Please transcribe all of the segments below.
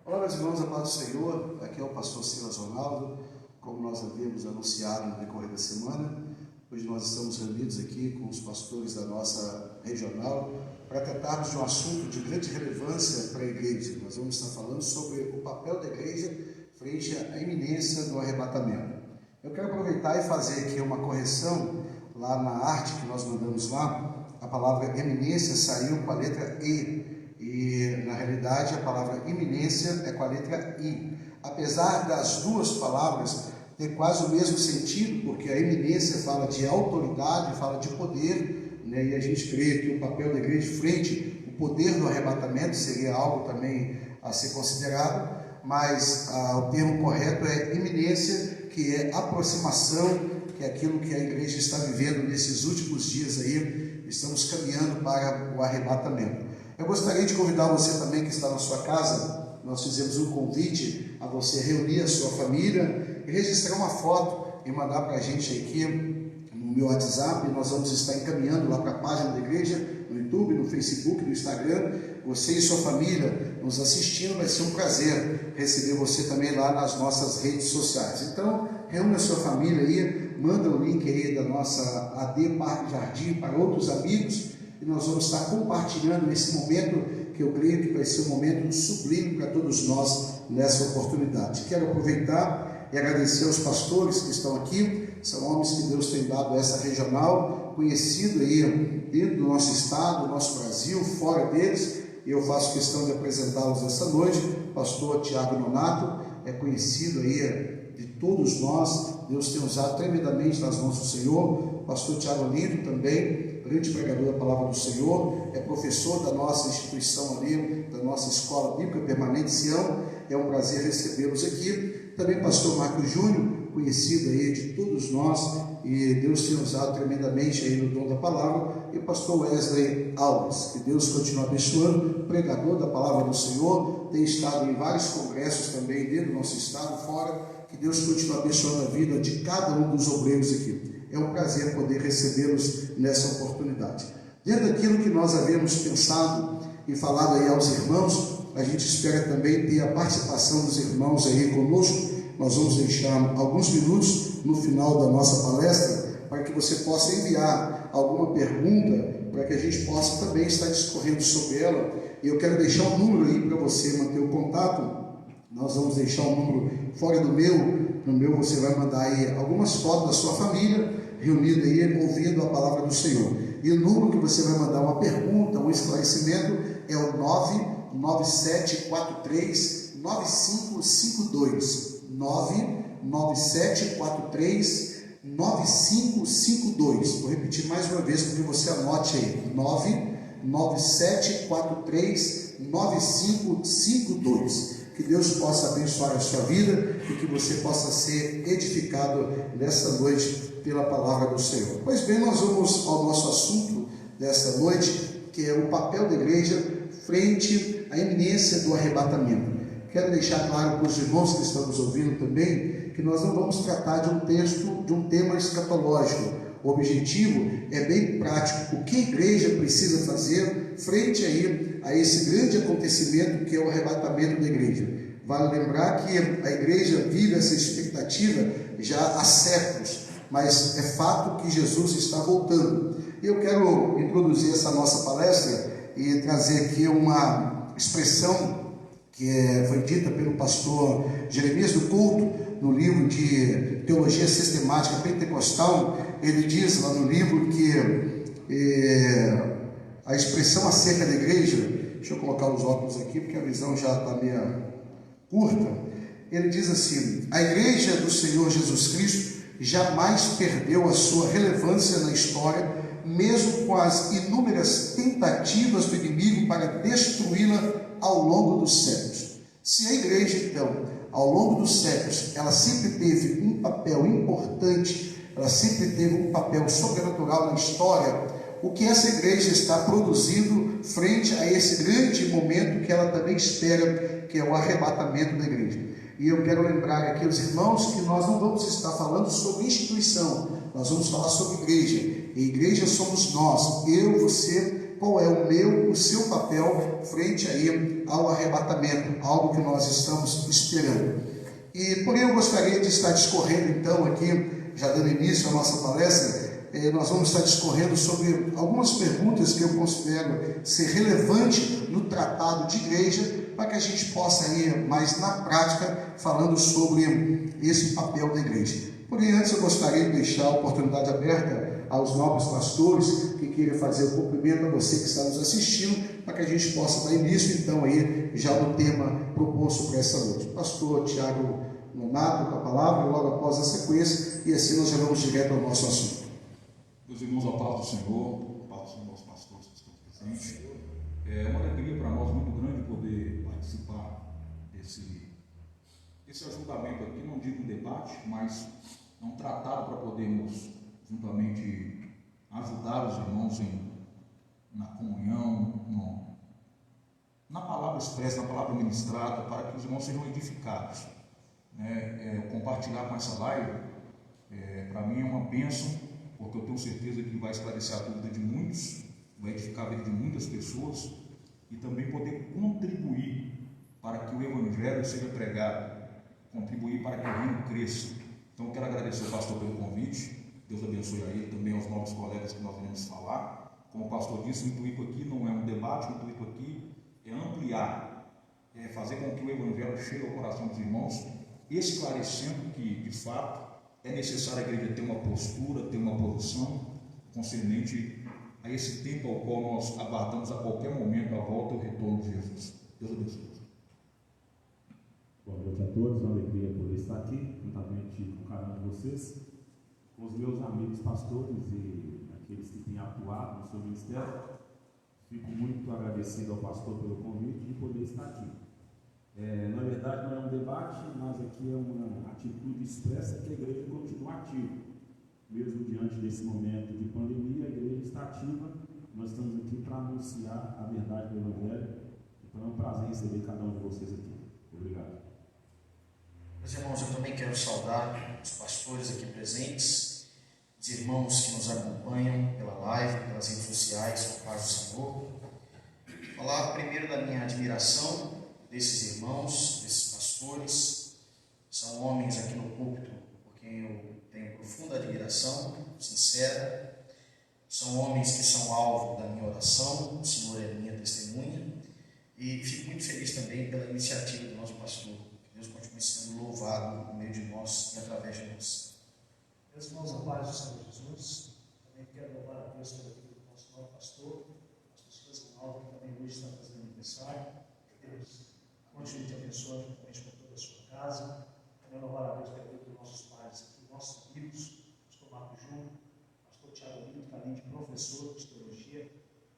Olá, meus irmãos, a paz do Senhor. Aqui é o pastor Silas Ronaldo. Como nós havíamos anunciado no decorrer da semana, hoje nós estamos reunidos aqui com os pastores da nossa regional para tratarmos de um assunto de grande relevância para a igreja. Nós vamos estar falando sobre o papel da igreja frente à iminência do arrebatamento. Eu quero aproveitar e fazer aqui uma correção. Lá na arte que nós mandamos lá, a palavra eminência saiu com a letra E. E, na realidade, a palavra iminência é com a letra I. Apesar das duas palavras ter quase o mesmo sentido, porque a iminência fala de autoridade, fala de poder, né? E a gente crê que o papel da igreja frente, o poder do arrebatamento seria algo também a ser considerado, mas o termo correto é iminência, que é aproximação, que é aquilo que a igreja está vivendo nesses últimos dias aí. Estamos caminhando para o arrebatamento. Eu gostaria de convidar você também que está na sua casa. Nós fizemos um convite a você reunir a sua família e registrar uma foto e mandar para a gente aqui no meu WhatsApp. Nós vamos estar encaminhando lá para a página da igreja, no YouTube, no Facebook, no Instagram. Você e sua família nos assistindo, vai ser um prazer receber você também lá nas nossas redes sociais. Então, reúne a sua família aí, manda o link aí da nossa AD Parque Jardim para outros amigos. E nós vamos estar compartilhando esse momento, que eu creio que vai ser um momento sublime para todos nós nessa oportunidade. Quero aproveitar e agradecer aos pastores que estão aqui. São homens que Deus tem dado a essa regional, conhecido aí dentro do nosso estado, do nosso Brasil, fora deles. E eu faço questão de apresentá-los essa noite. Pastor Tiago Nonato é conhecido aí de todos nós. Deus tem usado tremendamente nas mãos do Senhor. Pastor Tiago Lindo também, grande pregador da palavra do Senhor, é professor da nossa instituição ali, da nossa Escola Bíblica Permanente Sião. É um prazer recebê-los aqui. Também pastor Marcos Júnior, conhecido aí de todos nós, e Deus tem usado tremendamente aí no dom da palavra. E pastor Wesley Alves, que Deus continue abençoando, pregador da palavra do Senhor, tem estado em vários congressos também dentro do nosso estado, fora. Que Deus continue abençoando a vida de cada um dos obreiros aqui. É um prazer poder recebê-los nessa oportunidade. Dentro daquilo que nós havíamos pensado e falado aí aos irmãos, a gente espera também ter a participação dos irmãos aí conosco. Nós vamos deixar alguns minutos no final da nossa palestra para que você possa enviar alguma pergunta, para que a gente possa também estar discorrendo sobre ela. E eu quero deixar um número aí para você manter o contato. Nós vamos deixar um número fora do meu. No meu você vai mandar aí algumas fotos da sua família, reunida aí, ouvindo a palavra do Senhor. E o número que você vai mandar uma pergunta, um esclarecimento, é o 99743-9552. 99743-9552. Vou repetir mais uma vez para que você anote aí. 99743-9552. Que Deus possa abençoar a sua vida e que você possa ser edificado nesta noite pela palavra do Senhor. Pois bem, nós vamos ao nosso assunto desta noite, que é o papel da igreja frente à iminência do arrebatamento. Quero deixar claro para os irmãos que estão nos ouvindo também, que nós não vamos tratar de um texto, de um tema escatológico. O objetivo é bem prático. O que a igreja precisa fazer frente aí a esse grande acontecimento que é o arrebatamento da igreja. Vale lembrar que a igreja vive essa expectativa já há séculos, mas é fato que Jesus está voltando. E eu quero introduzir essa nossa palestra e trazer aqui uma expressão que foi dita pelo pastor Jeremias do Couto, no livro de Teologia Sistemática Pentecostal. Ele diz lá no livro que a expressão acerca da igreja, deixa eu colocar os óculos aqui porque a visão já está meio curta. Ele diz assim: a igreja do Senhor Jesus Cristo jamais perdeu a sua relevância na história, mesmo com as inúmeras tentativas do inimigo para destruí-la ao longo dos séculos. Se a igreja, então, ao longo dos séculos, ela sempre teve um papel importante, ela sempre teve um papel sobrenatural na história, o que essa igreja está produzindo frente a esse grande momento que ela também espera, que é o arrebatamento da igreja. E eu quero lembrar aqui aos irmãos que nós não vamos estar falando sobre instituição, nós vamos falar sobre igreja. E igreja somos nós, eu, você, qual é o seu papel frente aí ao arrebatamento, algo que nós estamos esperando. E porém eu gostaria de estar discorrendo então aqui, já dando início à nossa palestra, nós vamos estar discorrendo sobre algumas perguntas que eu considero ser relevante no tratado de igreja, para que a gente possa ir mais na prática falando sobre esse papel da igreja. Porém, antes eu gostaria de deixar a oportunidade aberta aos novos pastores que queiram fazer o cumprimento a você que está nos assistindo, para que a gente possa dar início então aí já no tema proposto para essa noite. Pastor Tiago Nonato com a palavra, logo após a sequência, e assim nós já vamos direto ao nosso assunto. Meus irmãos, a paz do Senhor, a paz dos irmãos pastores que estão presentes. É uma alegria para nós muito grande poder participar desse ajuntamento aqui, não digo um debate, mas é um tratado para podermos juntamente ajudar os irmãos na comunhão, na palavra expressa, na palavra ministrada, para que os irmãos sejam edificados. Compartilhar com essa live, para mim é uma bênção, porque eu tenho certeza que vai esclarecer a dúvida de muitos, vai edificar a vida de muitas pessoas e também poder contribuir para que o Evangelho seja pregado, contribuir para que o reino cresça. Então, eu quero agradecer ao pastor pelo convite, Deus abençoe a ele, também aos novos colegas que nós iremos falar. Como o pastor disse, o intuito aqui não é um debate, o intuito aqui é ampliar, é fazer com que o Evangelho chegue ao coração dos irmãos, esclarecendo que, de fato, é necessário a igreja ter uma postura, ter uma posição concernente a esse tempo ao qual nós aguardamos a qualquer momento a volta e o retorno de Jesus. Deus abençoe. Boa noite a todos, é uma alegria poder estar aqui, juntamente com cada um de vocês, com os meus amigos pastores e aqueles que têm atuado no seu ministério. Fico muito agradecido ao pastor pelo convite de poder estar aqui. Na verdade, não é um debate, mas aqui é uma atitude expressa que a igreja continua ativa. Mesmo diante desse momento de pandemia, a igreja está ativa. Nós estamos aqui para anunciar a verdade do Evangelho. Então é um prazer receber cada um de vocês aqui. Obrigado. Meus irmãos, eu também quero saudar os pastores aqui presentes, os irmãos que nos acompanham pela live, pelas redes sociais, com a paz do Senhor. Falar primeiro da minha admiração desses irmãos, desses pastores. São homens aqui no púlpito por quem eu tenho profunda admiração, sincera. São homens que são alvo da minha oração, o Senhor é minha testemunha. E fico muito feliz também pela iniciativa do nosso pastor. Que Deus continue sendo louvado no meio de nós e através de nós. Meus irmãos, a paz do Senhor Jesus. Também quero louvar a Deus pela vida do nosso novo pastor, pastor Silas Ronaldo, que também hoje está fazendo aniversário. Que Deus continue te abençoando juntamente com toda a sua casa. Também louvar a Deus pela vida dos nossos pais aqui, nossos amigos, pastor Marco Júnior, pastor Tiago Lino, que além de professor de teologia,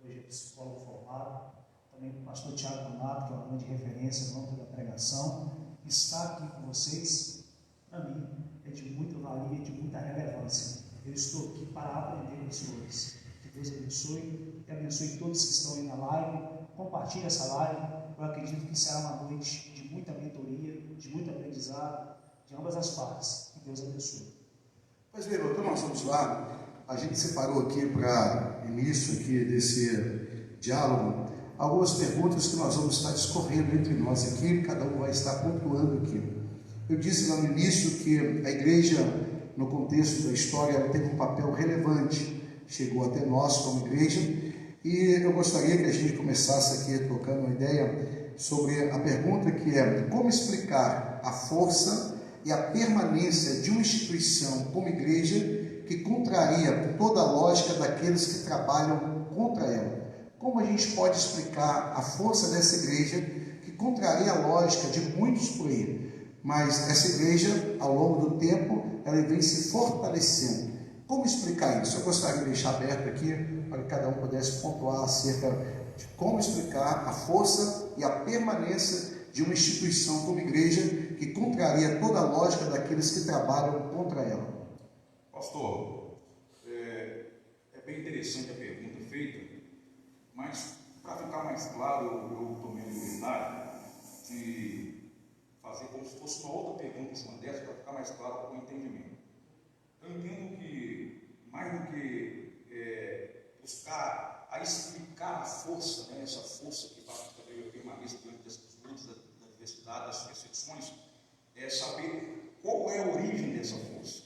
hoje é psicólogo formado. Também o pastor Tiago Nonato, que é uma grande referência no âmbito da pregação. Estar aqui com vocês, para mim, é de muita valia, de muita relevância. Eu estou aqui para aprender com os senhores. Que Deus abençoe e abençoe todos que estão aí na live. Compartilhe essa live. Eu acredito que será uma noite de muita mentoria, de muito aprendizado, de ambas as partes. Que Deus abençoe. Pois bem, então nós vamos lá. A gente separou aqui para início aqui desse diálogo algumas perguntas que nós vamos estar discorrendo entre nós aqui, cada um vai estar pontuando aqui. Eu disse lá no início que a igreja, no contexto da história, ela teve um papel relevante, chegou até nós como igreja, e eu gostaria que a gente começasse aqui trocando uma ideia sobre a pergunta que é: como explicar a força e a permanência de uma instituição como igreja que contraria toda a lógica daqueles que trabalham contra ela? Como a gente pode explicar a força dessa igreja que contraria a lógica de muitos por aí? Mas essa igreja, ao longo do tempo, ela vem se fortalecendo. Como explicar isso? Eu gostaria de deixar aberto aqui para que cada um pudesse pontuar acerca de como explicar a força e a permanência de uma instituição como igreja que contraria toda a lógica daqueles que trabalham contra ela. Pastor, é bem interessante a pergunta feita, mas para ficar mais claro, eu tomei a liberdade de fazer como se fosse uma outra pergunta em cima dessa, para ficar mais claro para o entendimento. Eu entendo que, mais do que buscar a explicar a força, né, essa força que faz com que a igreja permaneça diante dessas lutas, da diversidade, das perseguições, é saber qual é a origem dessa força.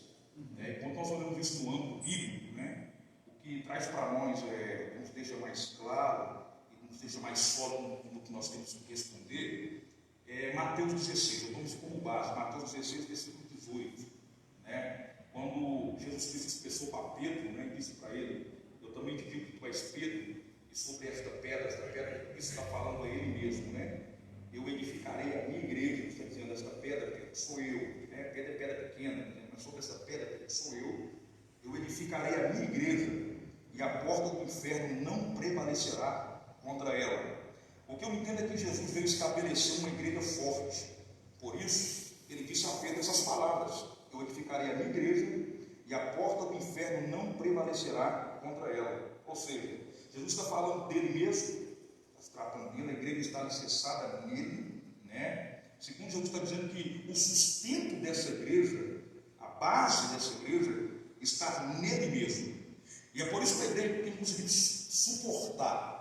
Quando nós olhamos isso no âmbito bíblico, né, o que traz para nós, nos deixa mais claro e nos deixa mais sólido no que nós temos que responder, é Mateus 16, eu tomo isso como base, Mateus 16, versículo 18, né, quando Jesus Cristo expressou para Pedro, né, e disse para ele: eu também te digo que tu és Pedro, e sobre esta pedra que Cristo está falando a ele mesmo, né, eu edificarei a minha igreja. Ele está dizendo: esta pedra sou eu, né, pedra é pedra pequena, né, mas sobre essa pedra sou eu edificarei a minha igreja, e a porta do inferno não prevalecerá contra ela. O que eu entendo é que Jesus veio estabelecer uma igreja forte. Por isso, ele disse a Pedro essas palavras: eu edificarei a minha igreja, e a porta do inferno não prevalecerá contra ela. Ou seja, Jesus está falando dele mesmo, está se tratando dele, a igreja está alicerçada nele, né? Segundo, Jesus está dizendo que o sustento dessa igreja, a base dessa igreja, está nele mesmo. E é por isso que a igreja tem conseguido suportar,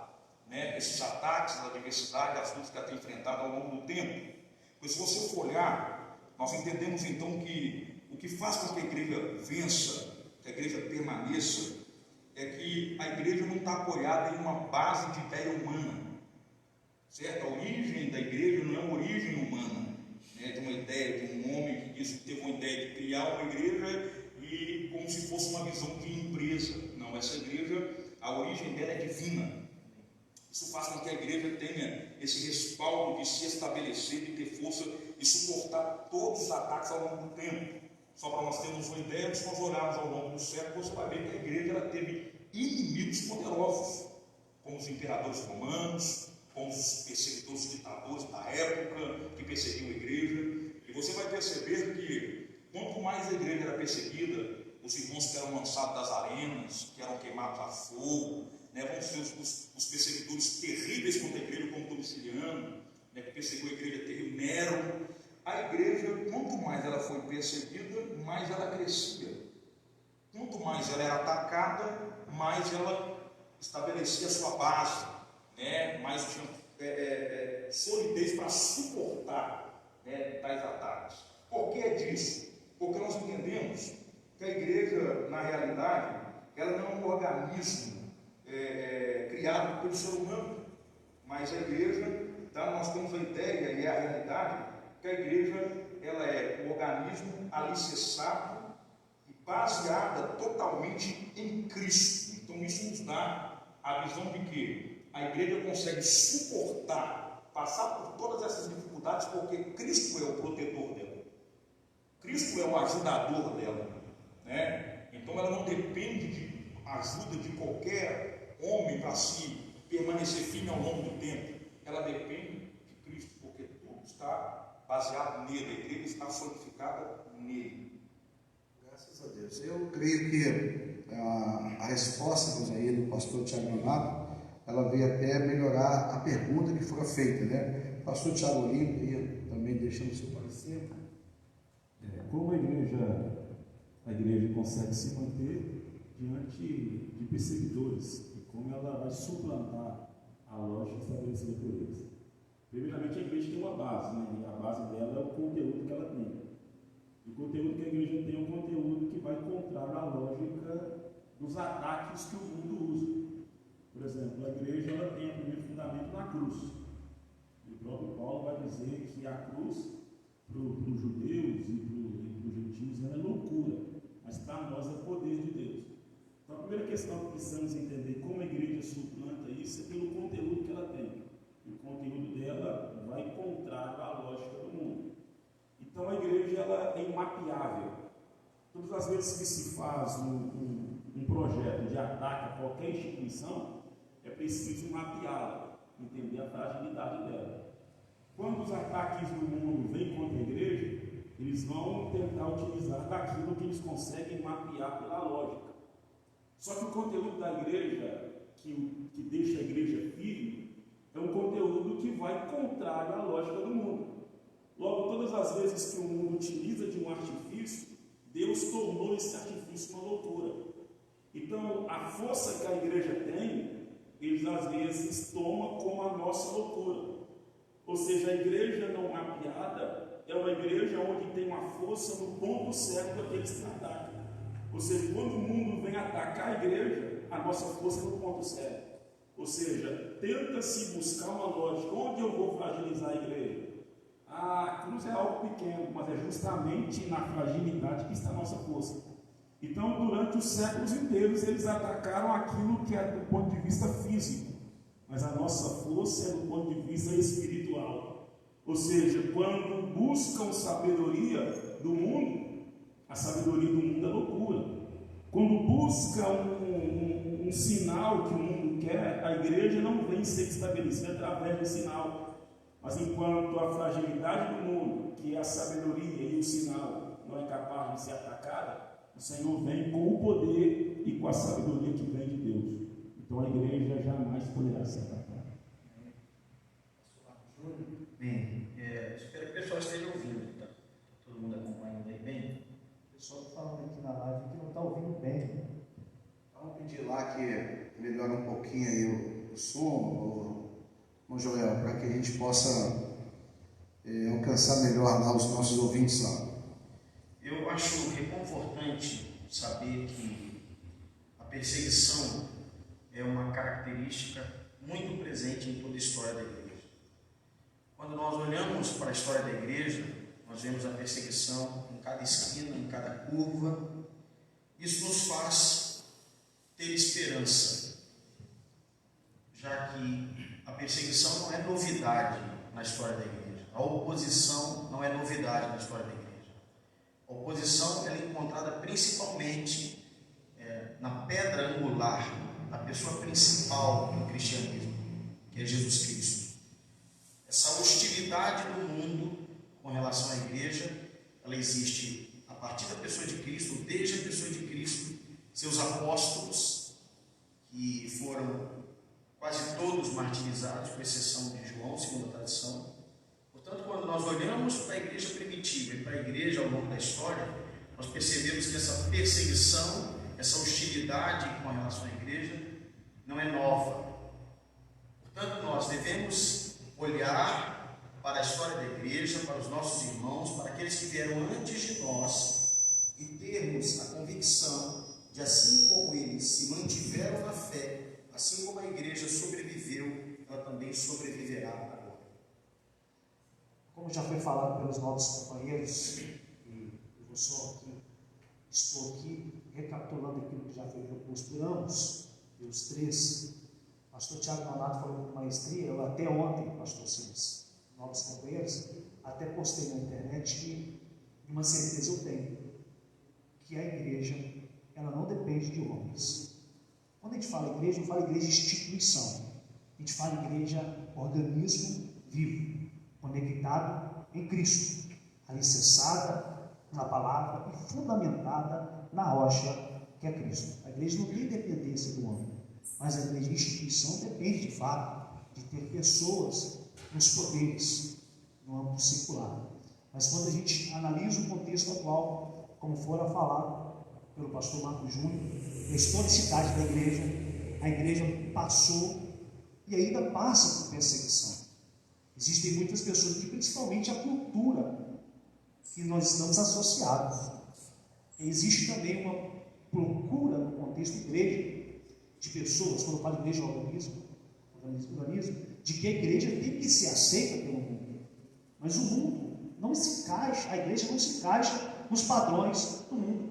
né, esses ataques, a adversidade, as lutas que ela tem enfrentado ao longo do tempo. Pois se você for olhar, nós entendemos então que o que faz com que a igreja vença, que a igreja permaneça, é que a igreja não está apoiada em uma base de ideia humana, certo? A origem da igreja não é uma origem humana, né, de uma ideia de um homem que disse que teve uma ideia de criar uma igreja e como se fosse uma visão de empresa. Não, essa igreja, a origem dela é divina. Isso faz com que a igreja tenha esse respaldo de se estabelecer, de ter força e suportar todos os ataques ao longo do tempo. Só para nós termos uma ideia, se nós olharmos ao longo do século, você vai ver que a igreja ela teve inimigos poderosos, como os imperadores romanos, como os perseguidores ditadores da época, que perseguiam a igreja. E você vai perceber que quanto mais a igreja era perseguida, os irmãos que eram lançados das arenas, que eram queimados a fogo, né, vão ser os perseguidores terríveis contra a igreja, como Domiciliano, né, que perseguiu a igreja terrível, Nero. A igreja, quanto mais ela foi perseguida, mais ela crescia. Quanto mais ela era atacada, mais ela estabelecia a sua base, né, mais tinha solidez para suportar, né, tais ataques. Por que é disso? Porque nós entendemos que a igreja, na realidade, ela não é um organismo criado pelo ser humano, mas a igreja, tá, nós temos a ideia e a realidade que a igreja ela é um organismo alicerçado e baseada totalmente em Cristo. Então isso nos dá a visão de que a igreja consegue suportar, passar por todas essas dificuldades, porque Cristo é o protetor dela, Cristo é o ajudador dela, né? Então ela não depende de ajuda de qualquer homem para se permanecer firme ao longo do tempo. Ela depende de Cristo, porque tudo está baseado nele, a igreja está solidificada nele. Graças a Deus. Eu creio que a resposta aí do pastor Tiago Leonardo, ela veio até melhorar a pergunta que foi feita, né? Pastor Tiago Olimpo aí também deixando o seu parecer. Como a igreja consegue se manter diante de perseguidores, e como ela vai suplantar a lógica estabelecida por eles. Primeiramente, a igreja tem uma base, né? E a base dela é o conteúdo que ela tem. E o conteúdo que a igreja tem é um conteúdo que vai contrário à lógica dos ataques que o mundo usa. Por exemplo, a igreja ela tem o primeiro fundamento na cruz. E o próprio Paulo vai dizer que a cruz, para os judeus e para os gentios, ela é loucura, mas para nós é poder de Deus. Então, a primeira questão que precisamos entender como a igreja suplanta isso é pelo conteúdo que ela tem. E o conteúdo dela vai contrário à lógica do mundo. Então, a igreja ela é imapeável. Todas as vezes que se faz um projeto de ataque a qualquer instituição, é preciso mapeá-la, entender a fragilidade dela. Quando os ataques do mundo vêm contra a igreja, eles vão tentar utilizar daquilo que eles conseguem mapear pela lógica. Só que o conteúdo da igreja, que deixa a igreja firme, é um conteúdo que vai contrário à lógica do mundo. Logo, todas as vezes que o mundo utiliza de um artifício, Deus tornou esse artifício uma loucura. Então, a força que a igreja tem eles às vezes tomam como a nossa loucura. Ou seja, a igreja não mapeada é uma igreja onde tem uma força no ponto certo para que eles se atacam. Ou seja, quando o mundo vem atacar a igreja, a nossa força é no ponto certo. Ou seja, tenta-se buscar uma lógica. Onde eu vou fragilizar a igreja? A cruz é algo pequeno, mas é justamente na fragilidade que está a nossa força. Então, durante os séculos inteiros, eles atacaram aquilo que é do ponto de vista físico, mas a nossa força é do ponto de vista espiritual. Ou seja, quando buscam sabedoria do mundo, a sabedoria do mundo é loucura. Quando buscam um sinal que o mundo quer, a igreja não vem ser estabelecida através do sinal. Mas enquanto a fragilidade do mundo, que é a sabedoria e o sinal, não é capaz de ser atacada, o Senhor vem com o poder e com a sabedoria que vem de Deus. Então a igreja jamais poderá ser atacada. Bem, espero que o pessoal esteja ouvindo, tá? Todo mundo acompanhando aí bem? O pessoal está falando aqui na live que não está ouvindo bem. Vamos pedir lá que melhore um pouquinho aí o som, Joel, para que a gente possa alcançar melhor lá os nossos ouvintes lá. Eu acho reconfortante saber que a perseguição é uma característica muito presente em toda a história da igreja. Quando nós olhamos para a história da igreja, nós vemos a perseguição em cada esquina, em cada curva. Isso nos faz ter esperança, já que a perseguição não é novidade na história da igreja. A oposição não é novidade na história da igreja. A oposição ela é encontrada principalmente na pedra angular, na pessoa principal do cristianismo, que é Jesus Cristo. Essa hostilidade do mundo com relação à igreja, ela existe a partir da pessoa de Cristo, desde a pessoa de Cristo, seus apóstolos, que foram quase todos martirizados, com exceção de João, segundo a tradição. Portanto, quando nós olhamos para a igreja primitiva e para a igreja ao longo da história, nós percebemos que essa perseguição, essa hostilidade com relação à igreja, não é nova. Portanto, nós devemos olhar para a história da igreja, para os nossos irmãos, para aqueles que vieram antes de nós e termos a convicção de, assim como eles se mantiveram na fé, assim como a igreja sobreviveu, ela também sobreviverá agora. Como já foi falado pelos nossos companheiros, e eu vou só estou aqui recapitulando aquilo que já foi proposto por ambos, pelos três. Pastor Tiago Donato falou com maestria, eu até ontem, pastor Silas, novos companheiros, até postei na internet que uma certeza eu tenho, que a igreja, ela não depende de homens. Quando a gente fala igreja, não fala igreja instituição, a gente fala igreja organismo vivo, conectado em Cristo, alicerçada na palavra e fundamentada na rocha que é Cristo. A igreja não tem dependência do homem, mas a igreja instituição depende de fato de ter pessoas nos poderes no âmbito secular. Mas quando a gente analisa o contexto atual, como fora falado pelo pastor Marcos Júnior, a historicidade da igreja, a igreja passou e ainda passa por perseguição. Existem muitas pessoas, e principalmente a cultura que nós estamos associados. Existe também uma procura no contexto igreja de pessoas, quando eu falo igreja organismo, de que a igreja tem que ser aceita pelo mundo. Mas o mundo não se encaixa, a igreja não se encaixa nos padrões do mundo,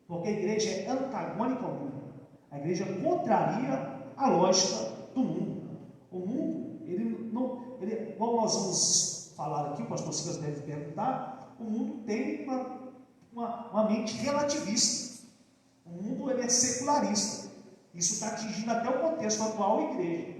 porque a igreja é antagônica ao mundo. A igreja contraria a lógica do mundo. O mundo, como nós vamos falar aqui, o pastor Silas deve perguntar, o mundo tem uma mente relativista. O mundo é secularista. Isso está atingindo até o contexto atual da igreja.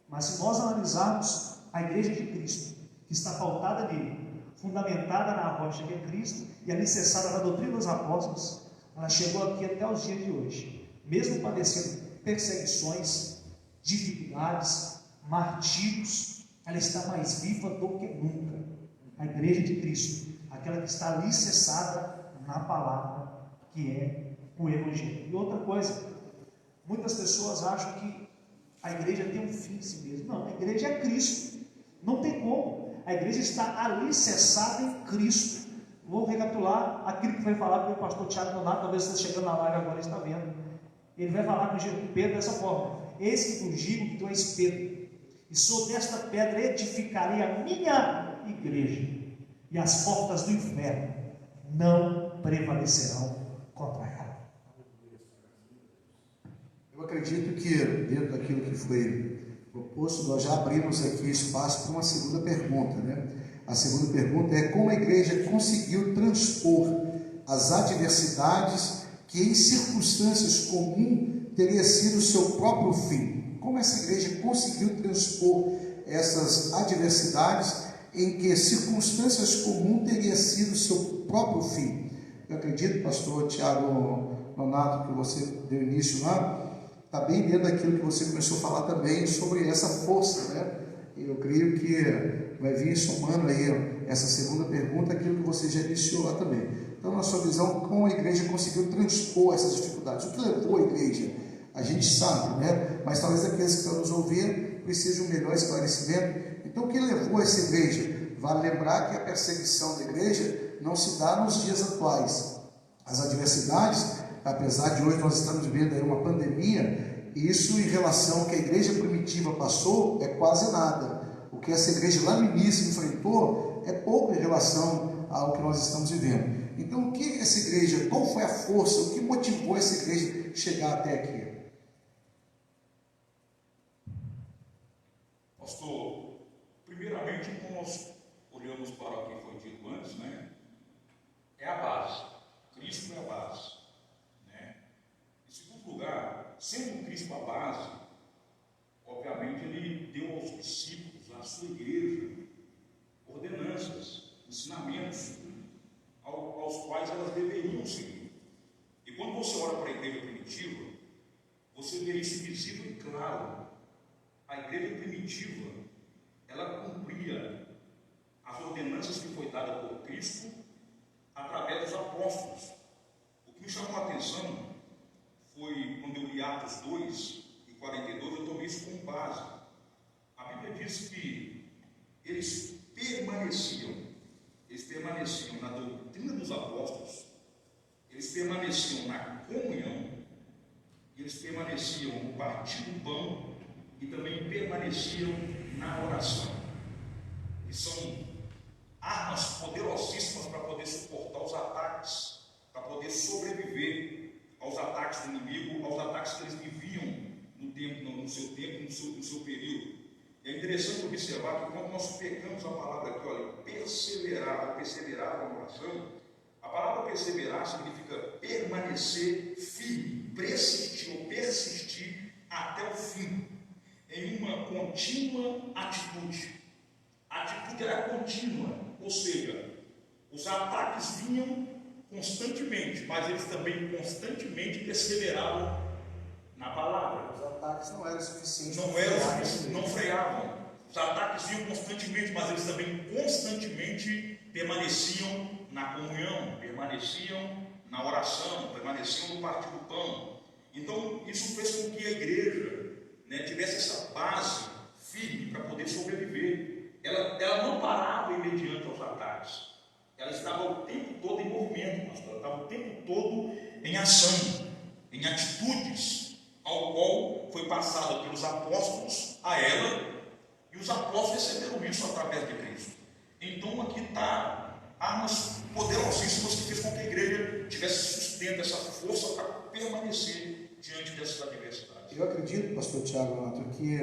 Mas se nós analisarmos a igreja de Cristo, que está pautada nele, fundamentada na rocha que é Cristo e alicerçada na doutrina dos apóstolos, ela chegou aqui até os dias de hoje, mesmo padecendo perseguições, dificuldades, martírios, ela está mais viva do que nunca. A igreja de Cristo, aquela que está alicerçada na palavra, que é o Evangelho. E outra coisa, muitas pessoas acham que a igreja tem um fim em si mesmo. Não, a igreja é Cristo. Não tem como. A igreja está alicerçada em Cristo. Vou recapitular aquilo que foi falado pelo pastor Tiago Donato, talvez você chegando na live agora está vendo. Ele vai falar com Pedro dessa forma: eis que vos digo que tu és Pedro, e sobre esta pedra edificarei a minha igreja, e as portas do inferno não prevalecerão contra ela. Eu acredito que dentro daquilo que foi proposto, nós já abrimos aqui espaço para uma segunda pergunta, né? A segunda pergunta é: como a igreja conseguiu transpor as adversidades que em circunstâncias comuns teria sido o seu próprio fim? Como essa igreja conseguiu transpor essas adversidades em que circunstâncias comuns teria sido o seu próprio fim? Eu acredito, pastor Tiago Donato, que você deu início lá, está bem dentro daquilo que você começou a falar também sobre essa força, né? Eu creio que vai vir somando aí essa segunda pergunta, aquilo que você já iniciou lá também. Então, na sua visão, como a igreja conseguiu transpor essas dificuldades? O que levou a igreja? A gente sabe, né? Mas talvez aqueles que estão nos ouvindo precisem de um melhor esclarecimento. Então, o que levou essa igreja? Vale lembrar que a perseguição da igreja não se dá nos dias atuais. As adversidades, apesar de hoje nós estamos vivendo aí uma pandemia, isso em relação ao que a igreja primitiva passou é quase nada. O que essa igreja lá no início enfrentou é pouco em relação ao que nós estamos vivendo. Então, o que essa igreja, qual foi a força, o que motivou essa igreja a chegar até aqui? Pastor, primeiramente, como nós olhamos para o que foi dito antes, né? É a base. Cristo é a base, né? Em segundo lugar, sendo Cristo a base, obviamente ele deu aos discípulos, à sua igreja, ordenanças, ensinamentos, aos quais elas deveriam seguir. E quando você olha para a igreja primitiva, você vê isso visível e claro. A igreja primitiva, ela cumpria as ordenanças que foi dada por Cristo através dos apóstolos. O que me chamou a atenção foi quando eu li Atos 2 e 42, eu tomei isso como base. A Bíblia diz que eles permaneciam na doutrina dos apóstolos, eles permaneciam na comunhão, eles permaneciam no partir do pão e também permaneciam na oração. E são armas poderosíssimas para poder suportar os ataques, para poder sobreviver aos ataques do inimigo, aos ataques que eles viviam no seu tempo, no seu período. É interessante observar que quando nós pegamos a palavra aqui, olha, perseverar na oração, a palavra perseverar significa permanecer firme, persistir até o fim, em uma contínua atitude. A atitude era contínua, ou seja, os ataques vinham constantemente, mas eles também constantemente perseveravam na palavra. Os ataques não eram suficientes. Não freavam. Os ataques vinham constantemente, mas eles também constantemente permaneciam na comunhão, permaneciam na oração, permaneciam no partir do pão. Então, isso fez com que a igreja, né, tivesse essa base firme para poder sobreviver. Ela não parava mediante aos ataques. Ela estava o tempo todo em movimento, pastor. Ela estava o tempo todo em ação, em atitudes, ao qual foi passada pelos apóstolos a ela, e os apóstolos receberam isso através de Cristo. Então aqui está armas poderosíssimas que fez com que a igreja tivesse sustento, essa força para permanecer diante dessas adversidades. Eu acredito, pastor Tiago Donato, que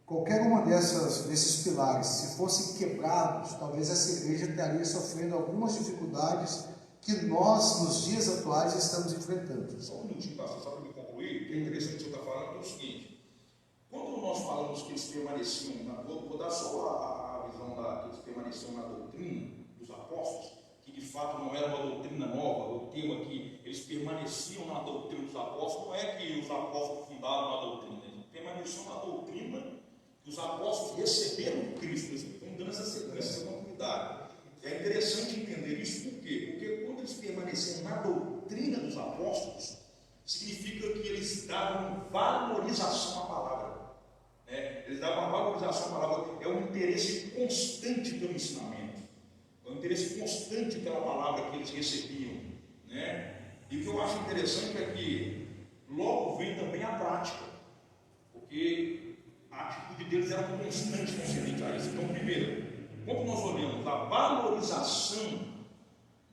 qualquer uma desses pilares, se fossem quebrados, talvez essa igreja estaria sofrendo algumas dificuldades que nós, nos dias atuais, estamos enfrentando. Só um minutinho, pastor, só para me concluir, que é interessante o que você está falando, é o seguinte: quando nós falamos que eles permaneciam, vou dar só a visão que eles permaneciam na doutrina dos apóstolos, que de fato não era uma doutrina nova, o termo aqui, eles permaneciam na doutrina dos apóstolos, não é que os apóstolos fundaram a doutrina, eles permaneciam na doutrina que os apóstolos receberam de Cristo, eles estão dando essa sequência, essa continuidade. É interessante entender isso, por quê? Porque quando eles permaneciam na doutrina dos apóstolos, significa que eles davam valorização à palavra. Ele dá uma valorização à palavra, é um interesse constante pelo ensinamento, é um interesse constante pela palavra que eles recebiam, né? E o que eu acho interessante é que logo vem também a prática, porque a atitude deles era constante concernente a isso. Então, primeiro, quando nós olhamos a valorização,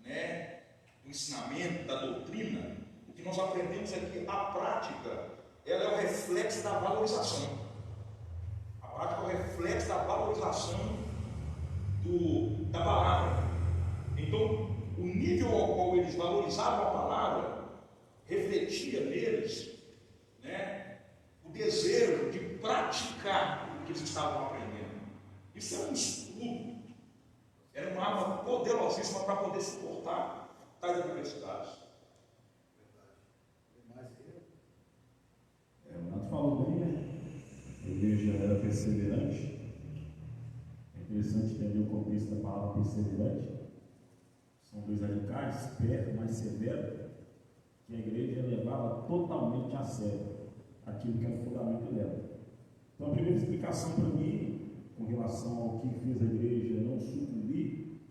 né, do ensinamento, da doutrina, o que nós aprendemos é que a prática, ela é o reflexo da valorização. A prática é o reflexo da valorização da palavra. Então, o nível ao qual eles valorizavam a palavra refletia neles, né, o desejo de praticar o que eles estavam aprendendo. Isso é um estudo, era uma arma poderosíssima para poder suportar tais adversidades. O Renato falou bem, né? A igreja era perseverante. É interessante entender o contexto da palavra perseverante. São dois radicais, perto, mais severo, que a igreja levava totalmente a sério aquilo que é o fundamento dela. Então, a primeira explicação para mim, com relação ao que fez a igreja não sucumbir,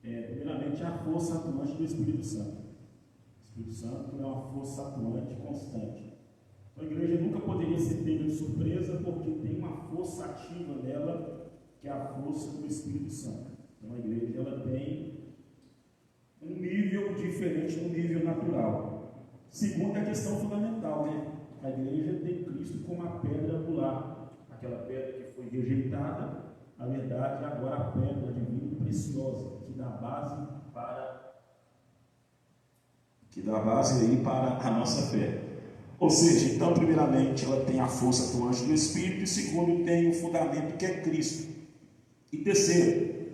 é, primeiramente, a força atuante do Espírito Santo. O Espírito Santo é uma força atuante constante. Então, a igreja nunca poderia ser pega de surpresa, porque tem uma força ativa nela, que é a força do Espírito Santo. Então, a igreja ela tem um nível diferente do nível natural. Segundo, a questão fundamental, né? A igreja tem Cristo como a pedra angular, aquela pedra que foi rejeitada, a verdade, agora a pedra divina preciosa, que dá base para a nossa fé. Ou seja, então, primeiramente, ela tem a força atuante do Espírito, e segundo, tem o fundamento que é Cristo. E terceiro,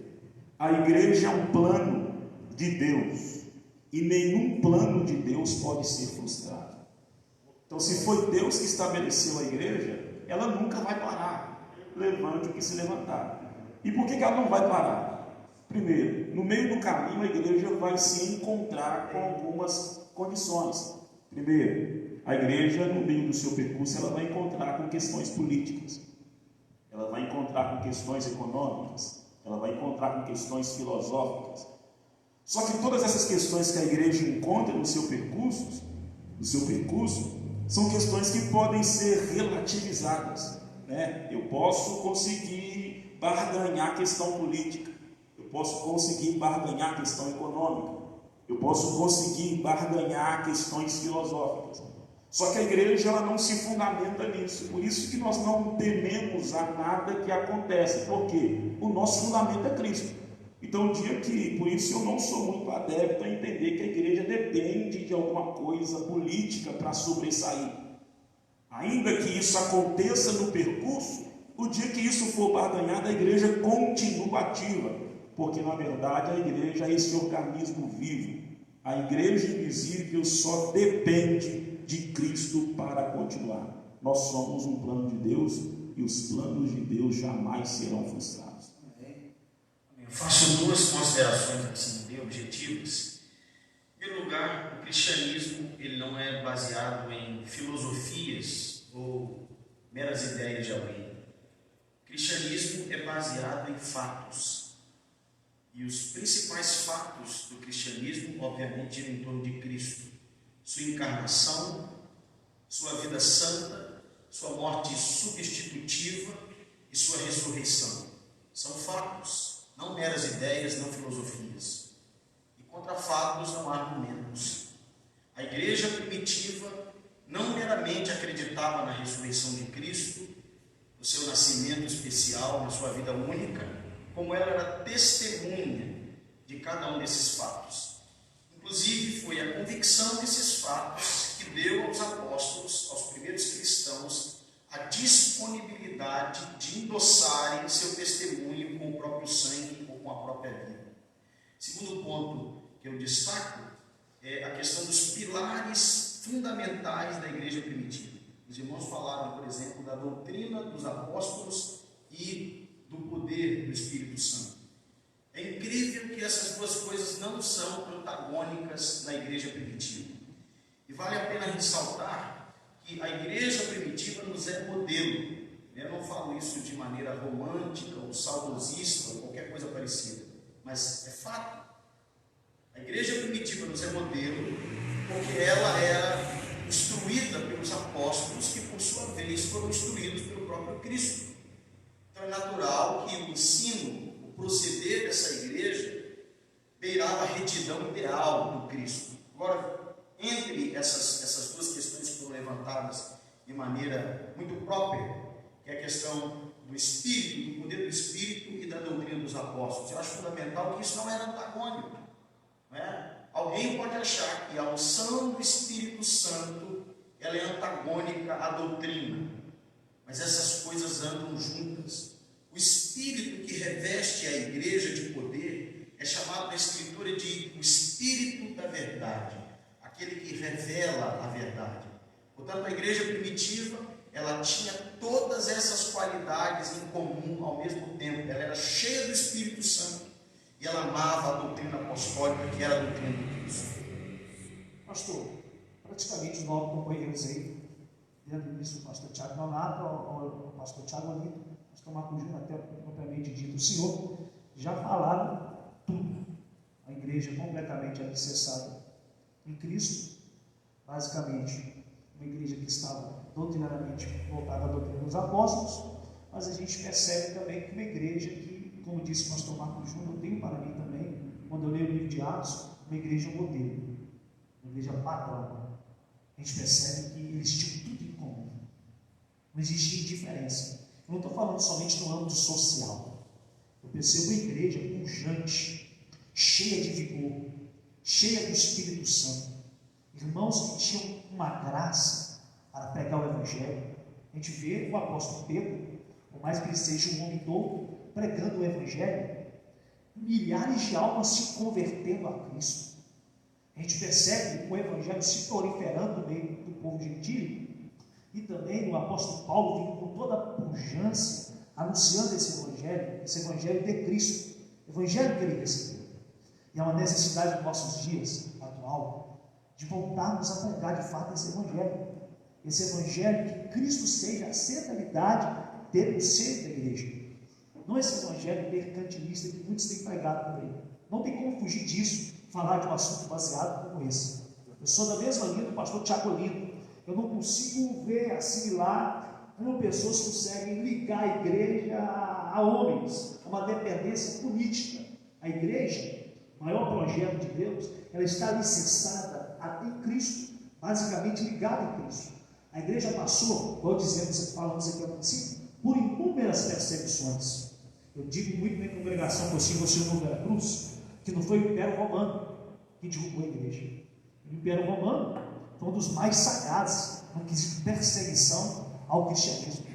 a igreja é um plano de Deus, e nenhum plano de Deus pode ser frustrado. Então, se foi Deus que estabeleceu a igreja, ela nunca vai parar, levante o que se levantar. E por que ela não vai parar? Primeiro, no meio do caminho a igreja vai se encontrar com algumas condições. Primeiro, a igreja no meio do seu percurso ela vai encontrar com questões políticas, ela vai encontrar com questões econômicas, ela vai encontrar com questões filosóficas. Só que todas essas questões que a igreja encontra no seu percurso, são questões que podem ser relativizadas, né? Eu posso conseguir barganhar a questão política, eu posso conseguir barganhar a questão econômica, eu posso conseguir barganhar questões filosóficas. Só que a igreja ela não se fundamenta nisso, por isso que nós não tememos a nada que acontece, porque o nosso fundamento é Cristo. Então, por isso eu não sou muito adepto a entender que a igreja depende de alguma coisa política para sobressair. Ainda que isso aconteça no percurso, o dia que isso for barganhado, a igreja continua ativa, porque na verdade a igreja é esse organismo vivo. A igreja invisível só depende de Cristo para continuar. Nós somos um plano de Deus e os planos de Deus jamais serão frustrados. Eu faço duas considerações assim, bem objetivas. Em primeiro lugar, o cristianismo ele não é baseado em filosofias ou meras ideias de alguém. O cristianismo é baseado em fatos. E os principais fatos do cristianismo, obviamente, giram em torno de Cristo. Sua encarnação, sua vida santa, sua morte substitutiva e sua ressurreição. São fatos. Não meras ideias, não filosofias. E contra fatos não há argumentos. A igreja primitiva não meramente acreditava na ressurreição de Cristo, no seu nascimento especial, na sua vida única, como ela era testemunha de cada um desses fatos. Inclusive, foi a convicção desses fatos que deu aos apóstolos, aos primeiros cristãos, a disponibilidade de endossarem seu testemunho com o próprio sangue ou com a própria vida. Segundo ponto que eu destaco é a questão dos pilares fundamentais da igreja primitiva. Os irmãos falaram, por exemplo, da doutrina dos apóstolos e do poder do Espírito Santo. É incrível que essas duas coisas não são antagônicas na igreja primitiva. E vale a pena ressaltar que a igreja primitiva nos é modelo. Eu não falo isso de maneira romântica ou saudosista ou qualquer coisa parecida, mas é fato. A igreja primitiva nos é modelo porque ela era instruída pelos apóstolos que, por sua vez, foram instruídos pelo próprio Cristo. Então é natural que o ensino, o proceder dessa igreja beirava a retidão ideal do Cristo. Agora, entre essas duas questões que foram levantadas de maneira muito própria, que é a questão do Espírito, do poder do Espírito e da doutrina dos apóstolos, eu acho fundamental que isso não era antagônico. Não é? Alguém pode achar que a unção do Espírito Santo ela é antagônica à doutrina, mas essas coisas andam juntas. O Espírito que reveste a igreja de poder é chamado na Escritura de o Espírito da verdade, aquele que revela a verdade. Portanto, a igreja primitiva, ela tinha todas essas qualidades em comum ao mesmo tempo. Ela era cheia do Espírito Santo e ela amava a doutrina apostólica, que era a doutrina de Cristo. Pastor, praticamente os 9 companheiros aí, desde o início do pastor Tiago Leonardo, ao pastor Tiago Olinto, o pastor Marco Júnior, até propriamente dito o senhor, já falaram tudo. A igreja completamente alicerçada em Cristo, basicamente uma igreja que estava doutrinariamente voltada à doutrina dos apóstolos, mas a gente percebe também que uma igreja que, como disse o pastor Marco Júnior, eu tenho para mim também, quando eu leio o livro de Atos, uma igreja modelo, uma igreja padrão. A gente percebe que eles tinham tudo em comum, não existia diferença. Eu não estou falando somente no âmbito social, eu percebo uma igreja pujante, cheia de vigor, cheia do Espírito Santo, irmãos que tinham uma graça para pregar o Evangelho. A gente vê o apóstolo Pedro, por mais que ele seja um homem novo, pregando o Evangelho, milhares de almas se convertendo a Cristo. A gente percebe o Evangelho se proliferando no meio do povo gentil, e também o apóstolo Paulo vindo com toda a pujança, anunciando esse Evangelho de Cristo, Evangelho que ele recebeu. E há uma necessidade nos nossos dias atual de voltarmos a pregar de fato esse Evangelho que Cristo seja a centralidade do ser da igreja, não esse Evangelho mercantilista que muitos têm pregado por aí. Não tem como fugir disso, falar de um assunto baseado como esse. Eu sou da mesma linha do pastor Tiago Olinto. Eu não consigo ver, assimilar como pessoas conseguem ligar a igreja a homens, a uma dependência política. A igreja, o maior projeto de Deus, ela está alicerçada em Cristo, basicamente ligada em Cristo. A igreja passou, igual falamos aqui ao princípio, por inúmeras perseguições. Eu digo muito na congregação que eu sigo no Veracruz, que não foi o Império Romano que derrubou a igreja. O Império Romano foi um dos mais sagazes no quesito perseguição ao cristianismo.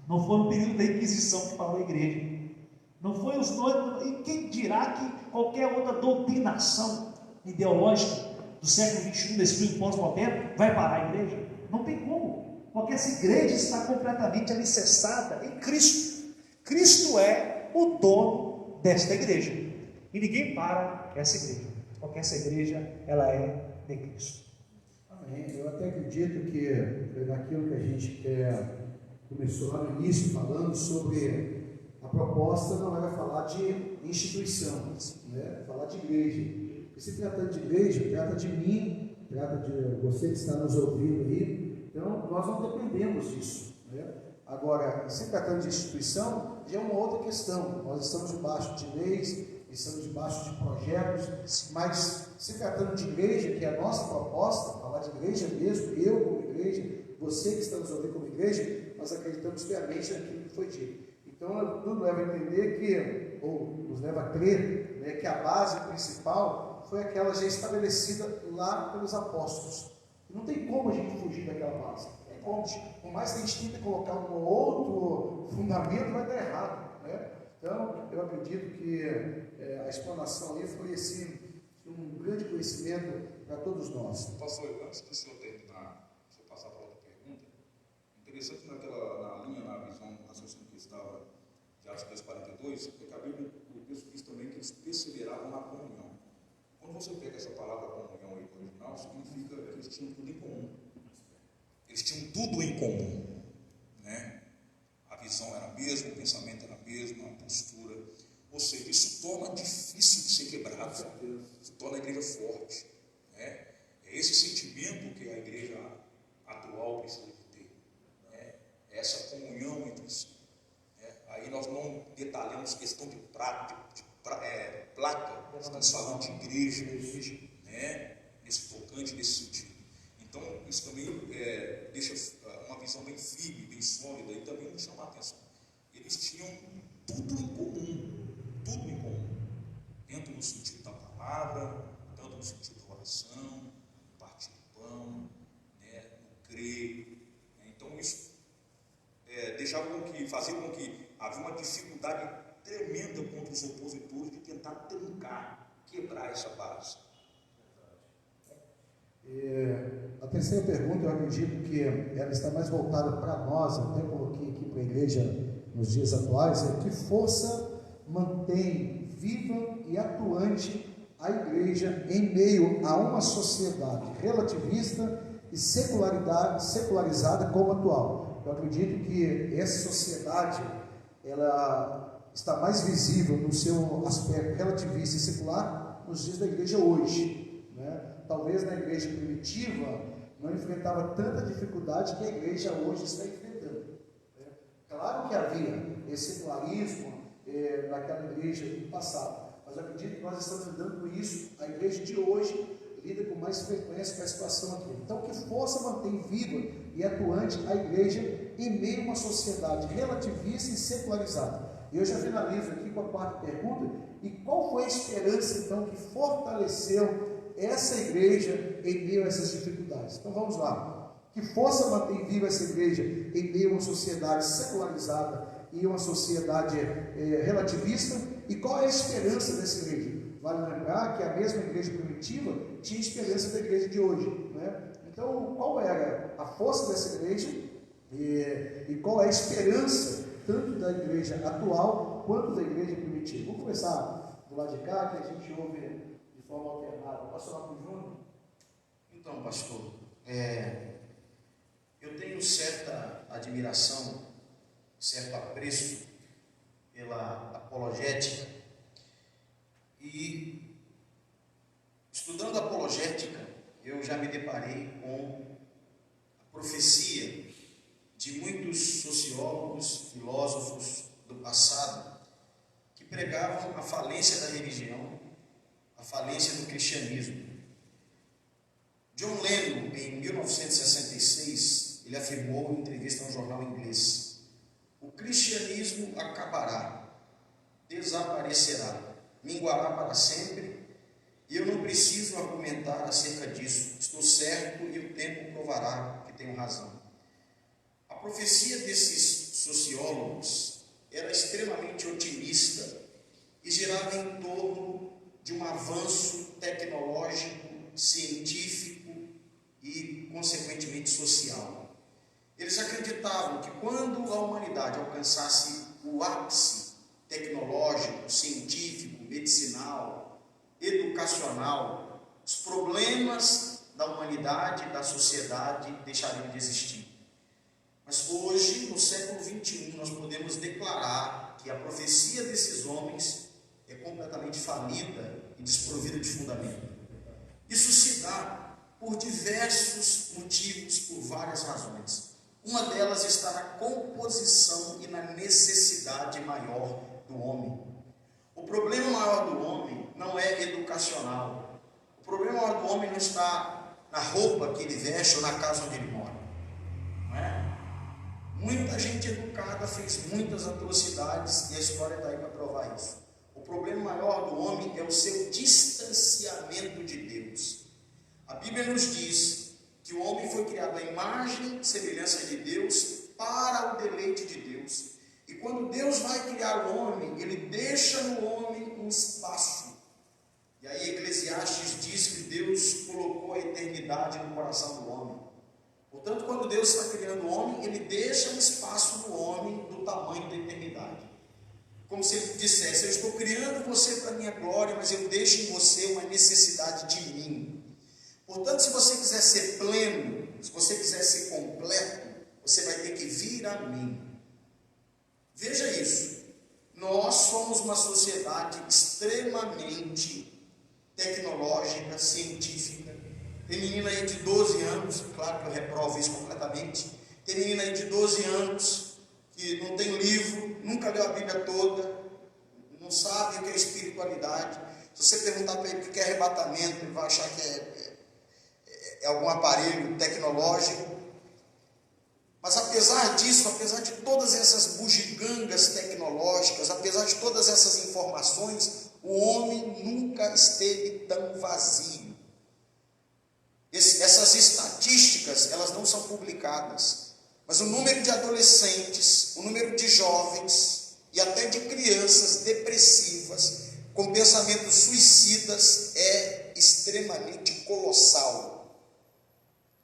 Não foi no período da Inquisição que parou a igreja. Não foi os dois. E quem dirá que qualquer outra doutrinação ideológica do século XXI, desse período pós-moderno, vai parar a igreja? Não tem como, porque essa igreja está completamente alicerçada em Cristo. Cristo é o dono desta igreja, e ninguém para essa igreja, porque essa igreja, ela é de Cristo. Amém. Eu até acredito que naquilo que a gente começou lá no início, falando sobre a proposta, não era falar de instituição, né? Falar de igreja. E se tratando de igreja, trata de mim, trata de você que está nos ouvindo aí. Então, nós não dependemos disso, né? Agora, se tratando de instituição, já é uma outra questão. Nós estamos debaixo de leis, estamos debaixo de projetos, mas se tratando de igreja, que é a nossa proposta, falar de igreja mesmo, eu como igreja, você que está nos ouvindo como igreja, nós acreditamos piamente naquilo que foi dito. Então, tudo leva a entender ou nos leva a crer, né, que a base principal foi aquela já estabelecida lá pelos apóstolos. Não tem como a gente fugir daquela base. É como, por mais que a gente tente colocar um outro fundamento, vai dar errado, né? Então, eu acredito que a explanação aí foi um grande conhecimento para todos nós. Pastor, antes do senhor terminar, se eu passar para outra pergunta, interessante na visão, na raciocínio que estava de Atos 2:42, é que a Bíblia, o texto diz também que eles perseveravam na comunhão. Quando você pega essa palavra comunhão aí no original, significa que eles tinham tudo em comum. Eles tinham tudo em comum, né? A visão era a mesma, o pensamento era a mesma, a postura. Ou seja, isso torna difícil de ser quebrado, isso torna a igreja forte. Né? É esse sentimento que a igreja atual precisa de ter. Né? É essa comunhão entre si. Né? Aí nós não detalhamos questão de placa, estamos falando de igreja, né? Nesse tocante, nesse sentido. Então, isso também deixa uma visão bem firme, bem sólida, e também nos chama a atenção. Eles tinham tudo em comum, tanto no sentido da palavra, tanto no sentido da oração, no partir do pão, né, no crer. Então, isso fazia com que havia uma dificuldade tremenda contra os opositores de tentar trancar, quebrar essa base. A terceira pergunta, eu acredito que ela está mais voltada para nós, até coloquei aqui para a igreja nos dias atuais, é que força mantém viva e atuante a igreja em meio a uma sociedade relativista e secularizada como a atual. Eu acredito que essa sociedade, ela está mais visível no seu aspecto relativista e secular nos dias da igreja hoje, né? Talvez na igreja primitiva não enfrentava tanta dificuldade que a igreja hoje está enfrentando. Claro que havia esse secularismo naquela igreja do passado, mas eu acredito que nós estamos lidando com isso. A igreja de hoje lida com mais frequência com a situação aqui. Então, que força mantém viva e atuante a igreja em meio a uma sociedade relativista e secularizada? E eu já finalizo aqui com a quarta pergunta. E qual foi a esperança, então, que fortaleceu essa igreja em meio a essas dificuldades? Então vamos lá. Que força mantém viva essa igreja em meio a uma sociedade secularizada e uma sociedade relativista? E qual é a esperança dessa igreja? Vale lembrar que a mesma igreja primitiva tinha esperança da igreja de hoje, né? Então, qual era a força dessa igreja e qual é a esperança tanto da igreja atual quanto da igreja primitiva? Vamos começar do lado de cá, que a gente ouve de forma alternada. Pastor Marcos Júnior? Então, pastor, eu tenho certa admiração, certo apreço pela apologética, e estudando apologética, eu já me deparei com a profecia de muitos sociólogos, filósofos do passado, que pregavam a falência da religião, a falência do cristianismo. John Lennon, em 1966, ele afirmou em entrevista a um jornal inglês: o cristianismo acabará, desaparecerá, minguará para sempre, e eu não preciso argumentar acerca disso. Estou certo e o tempo provará que tenho razão. A profecia desses sociólogos era extremamente otimista e girava em torno de um avanço tecnológico, científico e, consequentemente, social. Eles acreditavam que quando a humanidade alcançasse o ápice tecnológico, científico, medicinal, educacional, os problemas da humanidade, da sociedade deixariam de existir. Mas hoje, no século XXI, nós podemos declarar que a profecia desses homens é completamente falida e desprovida de fundamento. Isso se dá por diversos motivos, por várias razões. Uma delas está na composição e na necessidade maior do homem. O problema maior do homem não é educacional. O problema maior do homem não está na roupa que ele veste ou na casa onde ele mora. Não é? Muita gente educada fez muitas atrocidades e a história está aí para provar isso. O problema maior do homem é o seu distanciamento de Deus. A Bíblia nos diz que o homem foi criado à imagem e semelhança de Deus para o deleite de Deus. E quando Deus vai criar o homem, Ele deixa no homem um espaço. E aí Eclesiastes diz que Deus colocou a eternidade no coração do homem. Portanto, quando Deus está criando o homem, Ele deixa um espaço no homem do tamanho da eternidade. Como se Ele dissesse: eu estou criando você para a minha glória, mas eu deixo em você uma necessidade de mim. Portanto, se você quiser ser pleno, se você quiser ser completo, você vai ter que vir a mim. Veja isso. Nós somos uma sociedade extremamente tecnológica, científica. Tem menina aí de 12 anos, claro que eu reprovo isso completamente. Tem menina aí de 12 anos que não tem livro, nunca leu a Bíblia toda, não sabe o que é espiritualidade. Se você perguntar para ele o que é arrebatamento, ele vai achar que é algum aparelho tecnológico. Mas apesar disso, apesar de todas essas bugigangas tecnológicas, apesar de todas essas informações, o homem nunca esteve tão vazio. Essas estatísticas, elas não são publicadas, mas o número de adolescentes, o número de jovens e até de crianças depressivas, com pensamentos suicidas, é extremamente colossal.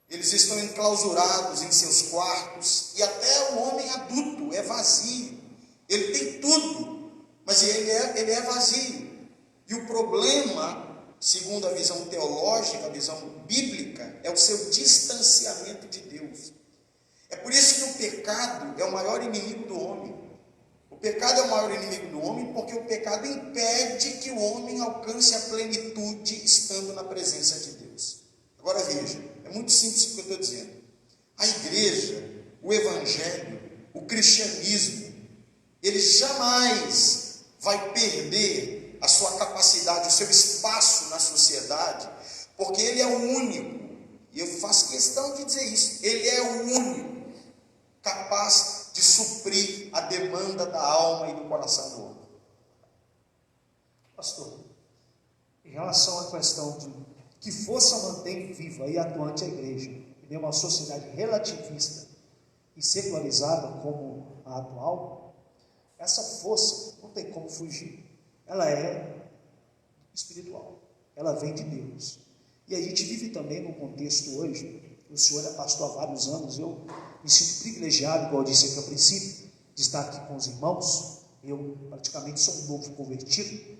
Eles estão enclausurados em seus quartos, e até o homem adulto é vazio. Ele tem tudo, mas ele é vazio. E o problema, segundo a visão teológica, a visão bíblica, é o seu distanciamento de Deus. É por isso que o pecado é o maior inimigo do homem. O pecado é o maior inimigo do homem porque o pecado impede que o homem alcance a plenitude estando na presença de Deus. Agora veja, é muito simples o que eu estou dizendo. A igreja, o evangelho, o cristianismo, ele jamais vai perder a sua capacidade, o seu espaço na sociedade, porque ele é o único, e eu faço questão de dizer isso, ele é o único capaz de suprir a demanda da alma e do coração do homem. Pastor, em relação à questão de que força mantém viva e atuante a igreja em uma sociedade relativista e secularizada como a atual, essa força não tem como fugir. Ela é espiritual, ela vem de Deus. E a gente vive também num contexto hoje, o senhor é pastor há vários anos, eu me sinto privilegiado, igual eu disse aqui ao princípio, de estar aqui com os irmãos. Eu praticamente sou um novo convertido,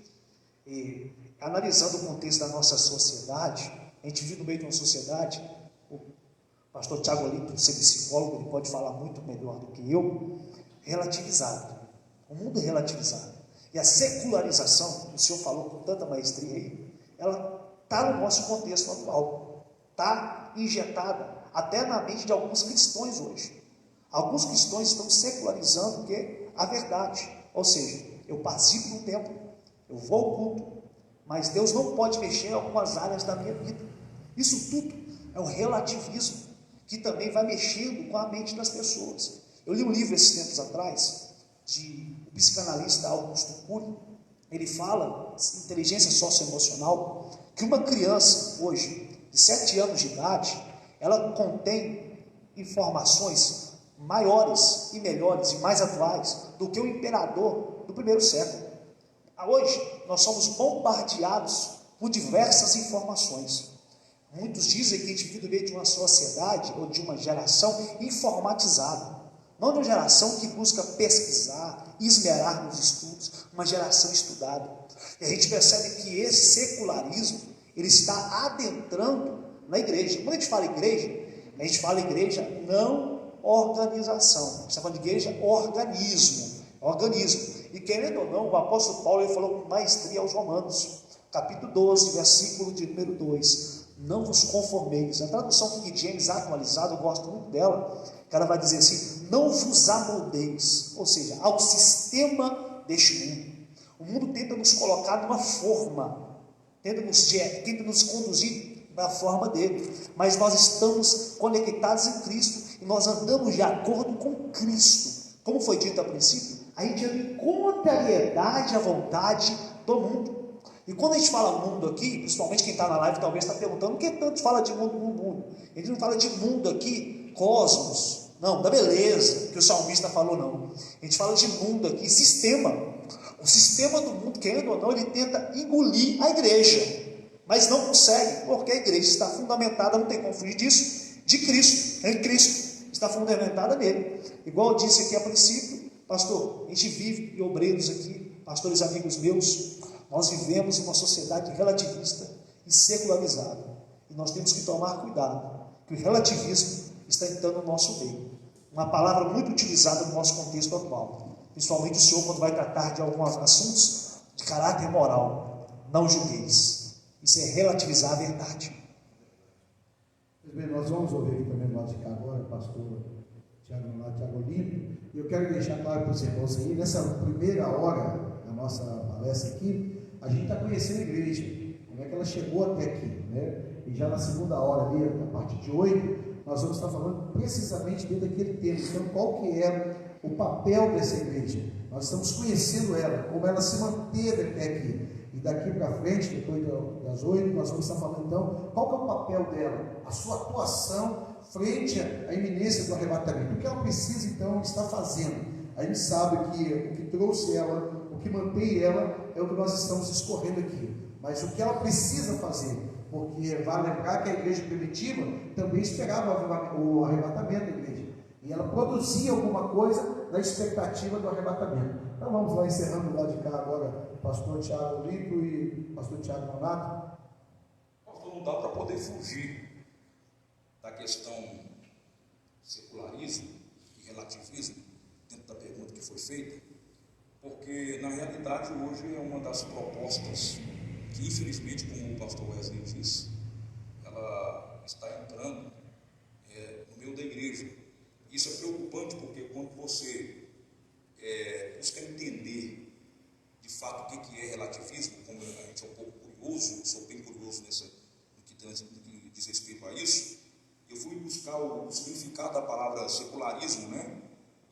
e analisando o contexto da nossa sociedade, a gente vive no meio de uma sociedade, o pastor Tiago ali, por ser psicólogo, ele pode falar muito melhor do que eu, relativizado, o mundo é relativizado, e a secularização, o senhor falou com tanta maestria aí, ela está no nosso contexto atual, está injetada até na mente de alguns cristãos hoje. Alguns cristãos estão secularizando a verdade, ou seja, eu participo do templo, eu vou ao culto, mas Deus não pode mexer em algumas áreas da minha vida. Isso tudo é um relativismo que também vai mexendo com a mente das pessoas. Eu li um livro esses tempos atrás, de um psicanalista Augusto Cury. Ele fala, inteligência socioemocional, que uma criança hoje, de 7 anos de idade, ela contém informações maiores e melhores e mais atuais do que o imperador do primeiro século. Hoje, nós somos bombardeados por diversas informações. Muitos dizem que a gente vive no meio de uma sociedade ou de uma geração informatizada. Não de uma geração que busca pesquisar, esmerar nos estudos, uma geração estudada. E a gente percebe que esse secularismo, ele está adentrando na igreja. Quando a gente fala igreja não organização. A gente está falando de igreja organismo. E querendo ou não, o apóstolo Paulo ele falou com maestria aos Romanos, capítulo 12, versículo de número 2. Não vos conformeis. A tradução King James atualizada, eu gosto muito dela, que ela vai dizer assim, não vos amoldeis, ou seja, ao sistema deste mundo. O mundo tenta nos colocar numa forma, tenta nos conduzir da forma dele, mas nós estamos conectados em Cristo, e nós andamos de acordo com Cristo. Como foi dito a princípio, a gente anda em contrariedade à vontade do mundo. E quando a gente fala mundo aqui, principalmente quem está na live talvez está perguntando, o que tanto fala de mundo no mundo? A gente não fala de mundo aqui, cosmos, não, da beleza, que o salmista falou não. A gente fala de mundo aqui, sistema. O sistema do mundo, querendo ou não, ele tenta engolir a igreja, mas não consegue, porque a igreja está fundamentada, não tem como fugir disso, de Cristo, em Cristo, está fundamentada nele. Igual eu disse aqui a princípio, pastor, a gente vive, e obreiros aqui, pastores amigos meus, nós vivemos em uma sociedade relativista e secularizada, e nós temos que tomar cuidado, que o relativismo está entrando no nosso meio, uma palavra muito utilizada no nosso contexto atual. principalmente o senhor quando vai tratar de alguns assuntos de caráter moral. Não julgueis. Isso é relativizar a verdade. Pois bem, nós vamos ouvir aqui também do lado de cá agora, o pastor Tiago Olimpo, e eu quero deixar claro para os irmãos aí, nessa primeira hora da nossa palestra aqui, a gente está conhecendo a igreja, como é que ela chegou até aqui, né? E já na segunda hora ali, a partir de 8, nós vamos estar falando precisamente dentro daquele tema. Então, qual que é o papel dessa igreja? Nós estamos conhecendo ela, como ela se manteve até aqui. E daqui para frente, depois das 8, nós vamos estar falando então, qual que é o papel dela, a sua atuação frente à iminência do arrebatamento. O que ela precisa então estar fazendo? A gente sabe que o que trouxe ela, o que mantém ela, é o que nós estamos escorrendo aqui. Mas o que ela precisa fazer? Porque vale lembrar que a igreja primitiva também esperava o arrebatamento da igreja. E ela produzia alguma coisa na expectativa do arrebatamento. Então vamos lá, encerrando do lado de cá agora, o pastor Tiago Olimpo e o pastor Tiago Nonato. Pastor, não dá para poder fugir da questão secularismo e relativismo, dentro da pergunta que foi feita, porque na realidade hoje é uma das propostas que, infelizmente, como o pastor Wesley disse, ela está entrando no meio da igreja. Isso é preocupante, porque quando você busca entender de fato o que é relativismo, como a gente é um pouco curioso, eu sou bem curioso no que diz respeito a isso, eu fui buscar o significado da palavra secularismo, né?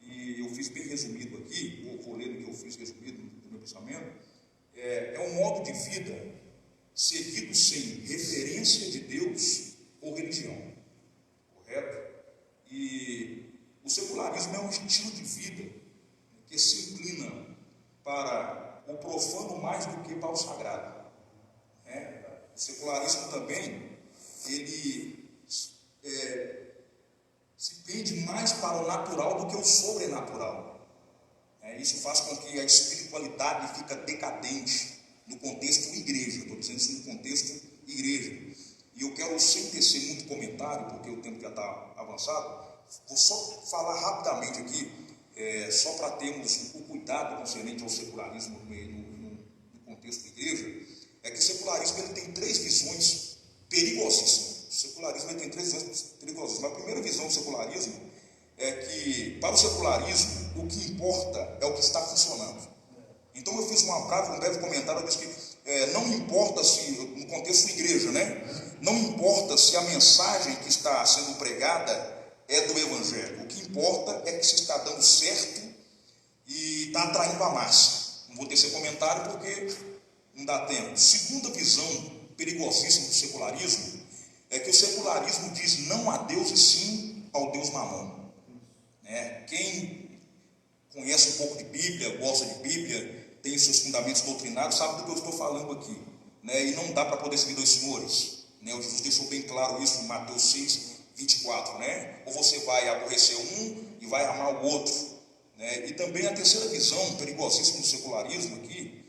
E eu fiz bem resumido aqui, vou ler o que eu fiz resumido no meu pensamento. É um modo de vida seguido sem referência de Deus ou religião, correto? E o secularismo é um estilo de vida que se inclina para o profano mais do que para o sagrado. O secularismo também, ele se pende mais para o natural do que o sobrenatural. Isso faz com que a espiritualidade fique decadente no contexto igreja. Estou dizendo isso no contexto igreja. E eu quero, sem tecer muito comentário, porque o tempo já está avançado, vou só falar rapidamente aqui, só para termos o cuidado concernente ao secularismo no contexto igreja, é que o secularismo ele tem três visões perigosíssimas. O secularismo ele tem três visões perigosíssimas. A primeira visão do secularismo é que, para o secularismo, o que importa é o que está funcionando. Então eu fiz um breve comentário, eu disse que não importa se, no contexto igreja, né? Não importa se a mensagem que está sendo pregada é do Evangelho. O que importa é que se está dando certo e está atraindo a massa. Não vou tecer comentário porque não dá tempo. Segunda visão perigosíssima do secularismo é que o secularismo diz não a Deus e sim ao Deus Mamon. Quem conhece um pouco de Bíblia, gosta de Bíblia, tem os seus fundamentos doutrinários, sabe do que eu estou falando aqui. E não dá para poder servir dois senhores. O Jesus deixou bem claro isso em Mateus 6, 24. Ou você vai aborrecer um e vai amar o outro. E também a terceira visão perigosíssima do secularismo aqui,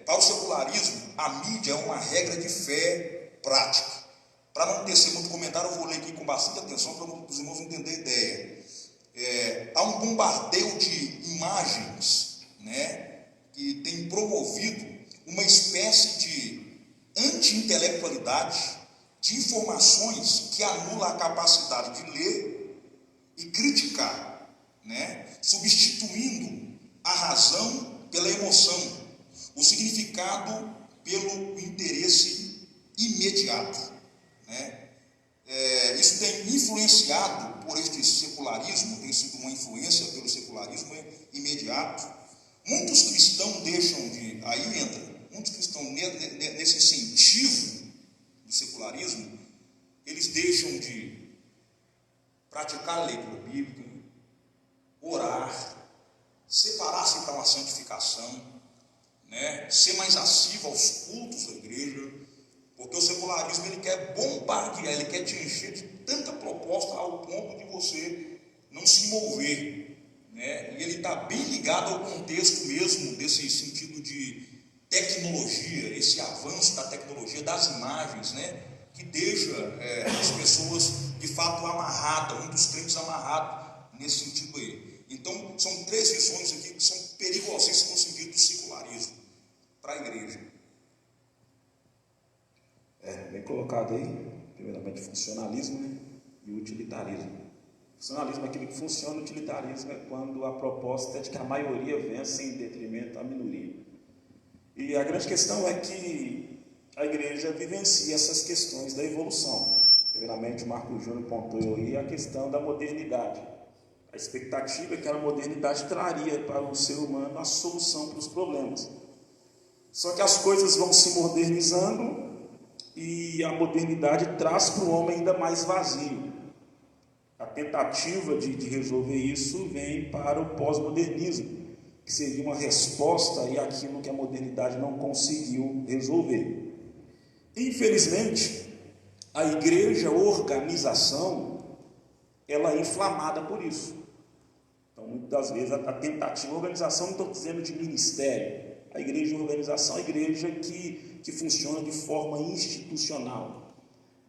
para o secularismo, a mídia é uma regra de fé prática. Para não tecer muito comentário, eu vou ler aqui com bastante atenção para os irmãos entenderem a ideia. Há um bombardeio de imagens, que tem promovido uma espécie de anti-intelectualidade, de informações que anula a capacidade de ler e criticar, substituindo a razão pela emoção, o significado pelo interesse imediato. Isso tem influenciado por este secularismo, tem sido uma influência pelo secularismo imediato. Muitos cristãos deixam de, aí entra, muitos cristãos nesse incentivo do secularismo, eles deixam de praticar a leitura bíblica, orar, separar-se para uma santificação, ser mais assíduo aos cultos da igreja, porque o secularismo ele quer bombardear, ele quer te encher de tanta proposta ao ponto de você não se mover, E ele está bem ligado ao contexto mesmo desse sentido de tecnologia, esse avanço da tecnologia, das imagens, que deixa as pessoas de fato amarradas, muitos crentes amarrados nesse sentido aí. Então, são 3 visões aqui que são perigosíssimas no sentido do secularismo para a igreja. Bem colocado aí, primeiramente funcionalismo, né, e utilitarismo. Funcionalismo é aquilo que funciona, utilitarismo é quando a proposta é de que a maioria vence em detrimento da minoria. E a grande questão é que a igreja vivencia essas questões da evolução. Primeiramente, o Marco Júnior pontuou aí a questão da modernidade. A expectativa é que a modernidade traria para o ser humano a solução para os problemas. Só que as coisas vão se modernizando e a modernidade traz para o homem ainda mais vazio. A tentativa de resolver isso vem para o pós-modernismo, que seria uma resposta àquilo que a modernidade não conseguiu resolver. Infelizmente, a igreja, a organização, ela é inflamada por isso. Então, muitas das vezes, a tentativa, a organização, não estou dizendo de ministério, a igreja, a organização, a igreja que funciona de forma institucional,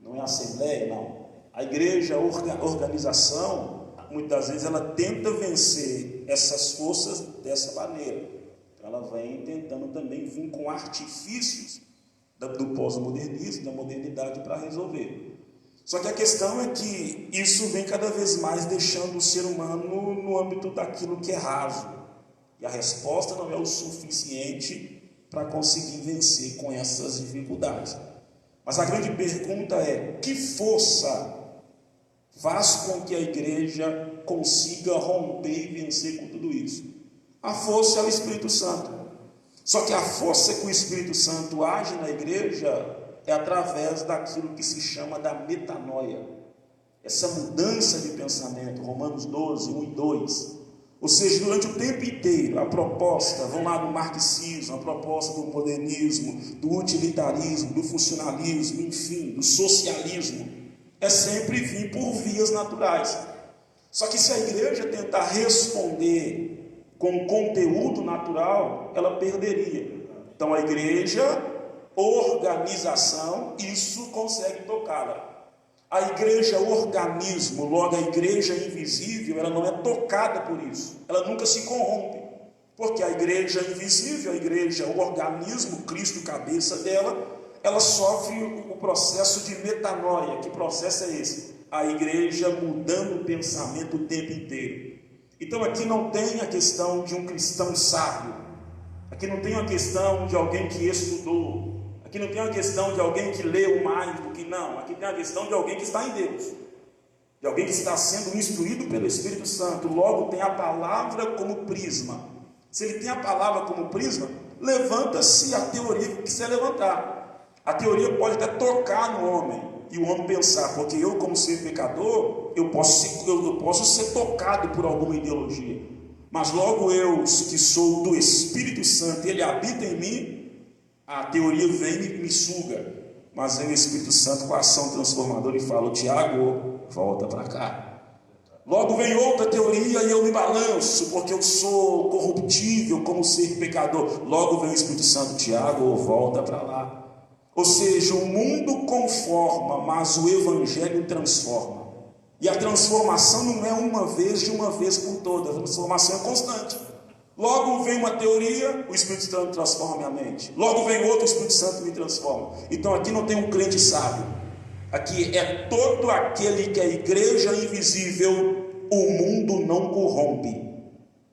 não é assembleia, não. A igreja, a organização, muitas das vezes, ela tenta vencer essas forças dessa maneira. Ela vem tentando também vir com artifícios do pós-modernismo, da modernidade para resolver. Só que a questão é que isso vem cada vez mais deixando o ser humano no âmbito daquilo que é raso. E a resposta não é o suficiente para conseguir vencer com essas dificuldades. Mas a grande pergunta é: que força faz com que a igreja consiga romper e vencer com tudo isso? A força é o Espírito Santo. Só que a força que o Espírito Santo age na igreja é através daquilo que se chama da metanoia. Essa mudança de pensamento, Romanos 12, 1 e 2. Ou seja, durante o tempo inteiro, a proposta, vão lá do marxismo, a proposta do modernismo, do utilitarismo, do funcionalismo, enfim, do socialismo, é sempre vir por vias naturais. Só que se a igreja tentar responder com conteúdo natural, ela perderia. Então a igreja, organização, isso consegue tocá-la. A igreja organismo, logo a igreja invisível, ela não é tocada por isso. Ela nunca se corrompe. Porque a igreja invisível, a igreja, o organismo, Cristo cabeça dela, ela sofre o processo de metanoia. Que processo é esse? A igreja mudando o pensamento o tempo inteiro. Então aqui não tem a questão de um cristão sábio. Aqui não tem uma questão de alguém que estudou. Aqui não tem uma questão de alguém que leu mais do que não. Aqui tem a questão de alguém que está em Deus. De alguém que está sendo instruído pelo Espírito Santo. Logo tem a palavra como prisma. Se ele tem a palavra como prisma, levanta-se a teoria que quiser levantar. A teoria pode até tocar no homem. E o homem pensar, porque eu, como ser pecador, eu posso ser tocado por alguma ideologia. Mas logo eu, que sou do Espírito Santo, ele habita em mim, a teoria vem e me suga. Mas vem o Espírito Santo com a ação transformadora e fala: Tiago, volta para cá. Logo vem outra teoria e eu me balanço, porque eu sou corruptível como ser pecador. Logo vem o Espírito Santo: Tiago, volta para lá. Ou seja, o mundo conforma, mas o Evangelho transforma. E a transformação não é uma vez de uma vez por todas, a transformação é constante. Logo vem uma teoria, o Espírito Santo transforma minha mente. Logo vem outro, o Espírito Santo me transforma. Então aqui não tem um crente sábio. Aqui é todo aquele que é a igreja invisível, o mundo não corrompe.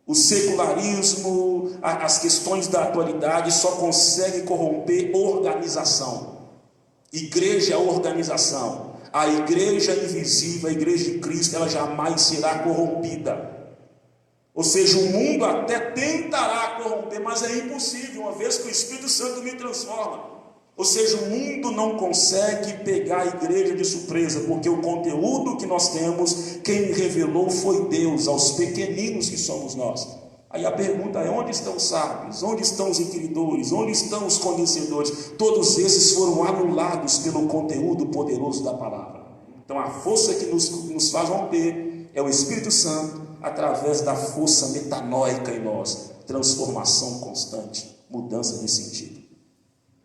O secularismo, as questões da atualidade só conseguem corromper organização. Igreja é organização. A igreja invisível, a igreja de Cristo, ela jamais será corrompida. Ou seja, o mundo até tentará corromper, mas é impossível, uma vez que o Espírito Santo me transforma. Ou seja, o mundo não consegue pegar a igreja de surpresa, porque o conteúdo que nós temos, quem revelou foi Deus, aos pequeninos que somos nós. Aí a pergunta é: onde estão os sábios? Onde estão os inquiridores? Onde estão os conhecedores? Todos esses foram anulados pelo conteúdo poderoso da palavra. Então a força que nos faz romper é o Espírito Santo, através da força metanóica em nós, transformação constante, mudança de sentido.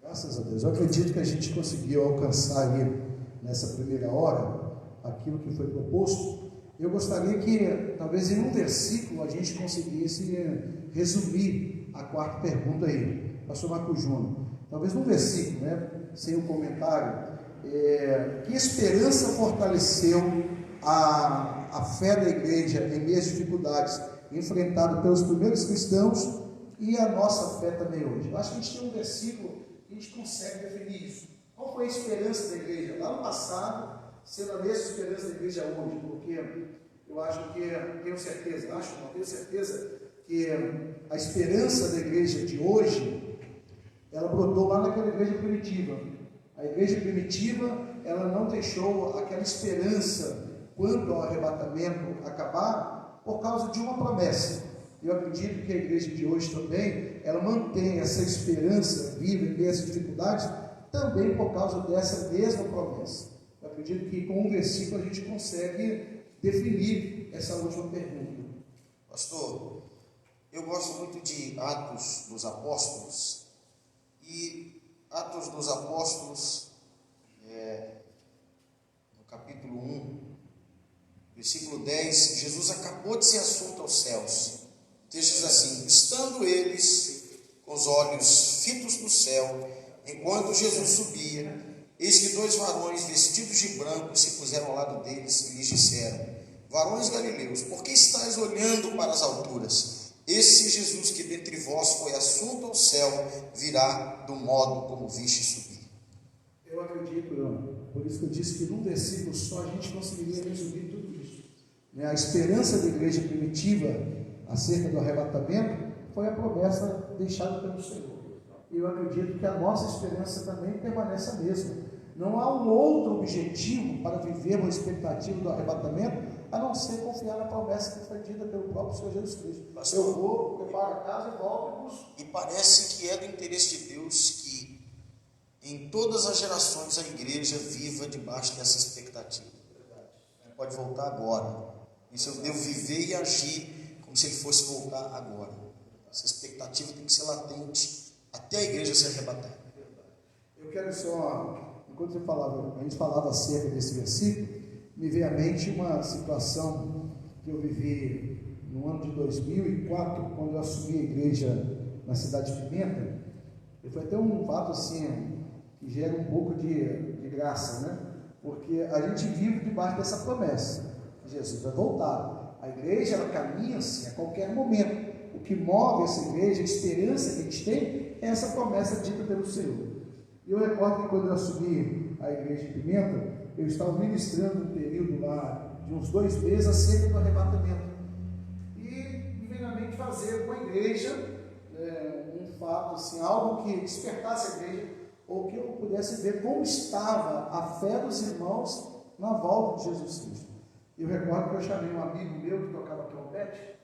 Graças a Deus. Eu acredito que a gente conseguiu alcançar ali, nessa primeira hora, aquilo que foi proposto. Eu gostaria que, talvez em um versículo, a gente conseguisse resumir a quarta pergunta aí, pastor Marcos Júnior. Talvez num versículo, né, sem um comentário. Que esperança fortaleceu a fé da igreja em meio às dificuldades enfrentadas pelos primeiros cristãos e a nossa fé também hoje? Eu acho que a gente tem um versículo que a gente consegue definir isso. Qual foi a esperança da igreja lá no passado, sendo a mesma esperança da igreja hoje? Porque eu acho que, tenho certeza que a esperança da igreja de hoje, ela brotou lá naquela igreja primitiva. A igreja primitiva, ela não deixou aquela esperança quanto ao arrebatamento acabar por causa de uma promessa. Eu acredito que a igreja de hoje também, ela mantém essa esperança viva em meio às dificuldades, também por causa dessa mesma promessa. Eu acredito que com um versículo a gente consegue definir essa última pergunta. Pastor, eu gosto muito de Atos dos Apóstolos, e Atos dos Apóstolos, no capítulo 1, versículo 10, Jesus acabou de ser assunto aos céus. O texto diz assim: estando eles com os olhos fitos no céu, enquanto Jesus subia, eis que 2 varões vestidos de branco se puseram ao lado deles e lhes disseram: varões galileus, por que estáis olhando para as alturas? Esse Jesus que dentre vós foi assunto ao céu, virá do modo como viste subir. Eu acredito, por isso que eu disse que num versículo só a gente conseguiria resumir tudo isso. A esperança da igreja primitiva acerca do arrebatamento foi a promessa deixada pelo Senhor. E eu acredito que a nossa esperança também permanece a mesma. Não há um outro objetivo para viver uma expectativa do arrebatamento, a não ser confiar na promessa que foi dita pelo próprio Senhor Jesus Cristo. Pastor, eu vou, preparo a casa e volto e busco. E parece que é do interesse de Deus que em todas as gerações a igreja viva debaixo dessa expectativa. Pode voltar agora. Isso eu devo viver e agir como se ele fosse voltar agora. Essa expectativa tem que ser latente até a igreja se arrebatar. Eu quero só, enquanto a gente falava acerca desse versículo, me veio à mente uma situação que eu vivi no ano de 2004, quando eu assumi a igreja na cidade de Pimenta. E foi até um fato assim, que gera um pouco de graça, né? Porque a gente vive debaixo dessa promessa, que Jesus vai voltar. A igreja, ela caminha assim a qualquer momento. O que move essa igreja, a esperança que a gente tem, é essa promessa dita pelo Senhor. E eu recordo que quando eu assumi a igreja de Pimenta, eu estava ministrando um período lá de uns 2 meses acerca do arrebatamento. E me veio na mente fazer com a igreja um fato, assim, algo que despertasse a igreja, ou que eu pudesse ver como estava a fé dos irmãos na volta de Jesus Cristo. Eu recordo que eu chamei um amigo meu que tocava trompete,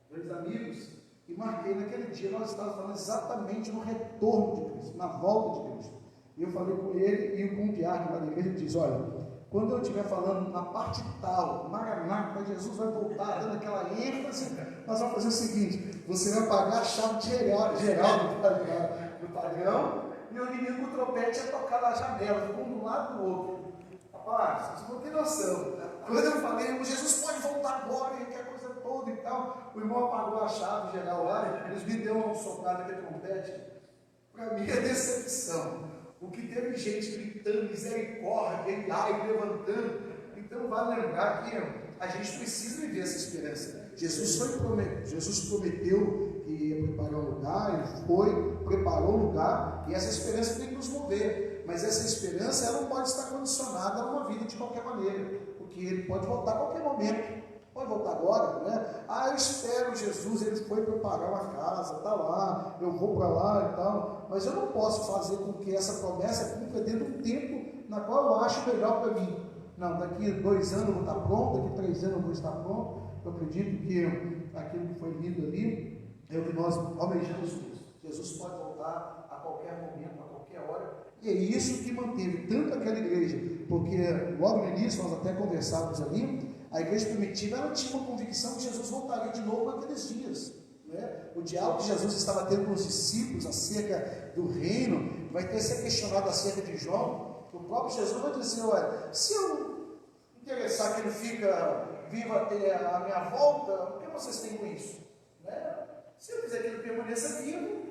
2 amigos, e marquei naquele dia, nós estávamos falando exatamente no retorno de Cristo, na volta de Cristo. E eu falei com ele e com o diácono lá da igreja, ele diz: olha, quando eu estiver falando na parte tal, Maranata, Jesus vai voltar, dando aquela ênfase, nós vamos fazer o seguinte: você vai pagar a chave geral do padrão, e o menino com o trompete ia tocar na janela, um do lado do outro. Rapaz, vocês não tem noção. Quando eu falei, Jesus pode voltar agora, e aquela coisa toda e tal, o irmão apagou a chave geral lá, eles me deu uma socada naquele trompete. Para mim é decepção. O que teve gente gritando, misericórdia, e levantando. Então vale lembrar que a gente precisa viver essa esperança. Jesus prometeu que ia preparar um lugar, ele foi, preparou um lugar, e essa esperança tem que nos mover. Mas essa esperança, ela não pode estar condicionada a uma vida de qualquer maneira, porque ele pode voltar a qualquer momento. Pode voltar agora, né? Eu espero Jesus, ele foi preparar uma casa, está lá, eu vou para lá e tal, mas eu não posso fazer com que essa promessa cumpra dentro de um tempo na qual eu acho melhor para mim. Não, daqui 2 anos eu vou estar pronto, daqui 3 anos eu vou estar pronto. Eu acredito que aquilo que foi lido ali é o que nós almejamos isso. Jesus pode voltar a qualquer momento, a qualquer hora, e é isso que manteve tanto aquela igreja, porque logo no início nós até conversávamos ali. A igreja primitiva, ela tinha uma convicção que Jesus voltaria de novo naqueles dias. Né? O diálogo que Jesus estava tendo com os discípulos acerca do reino vai ter sido questionado acerca de João. O próprio Jesus vai dizer: olha, se eu interessar que ele fica vivo até a minha volta, o que vocês têm com isso? Né? Se eu quiser que ele permaneça vivo,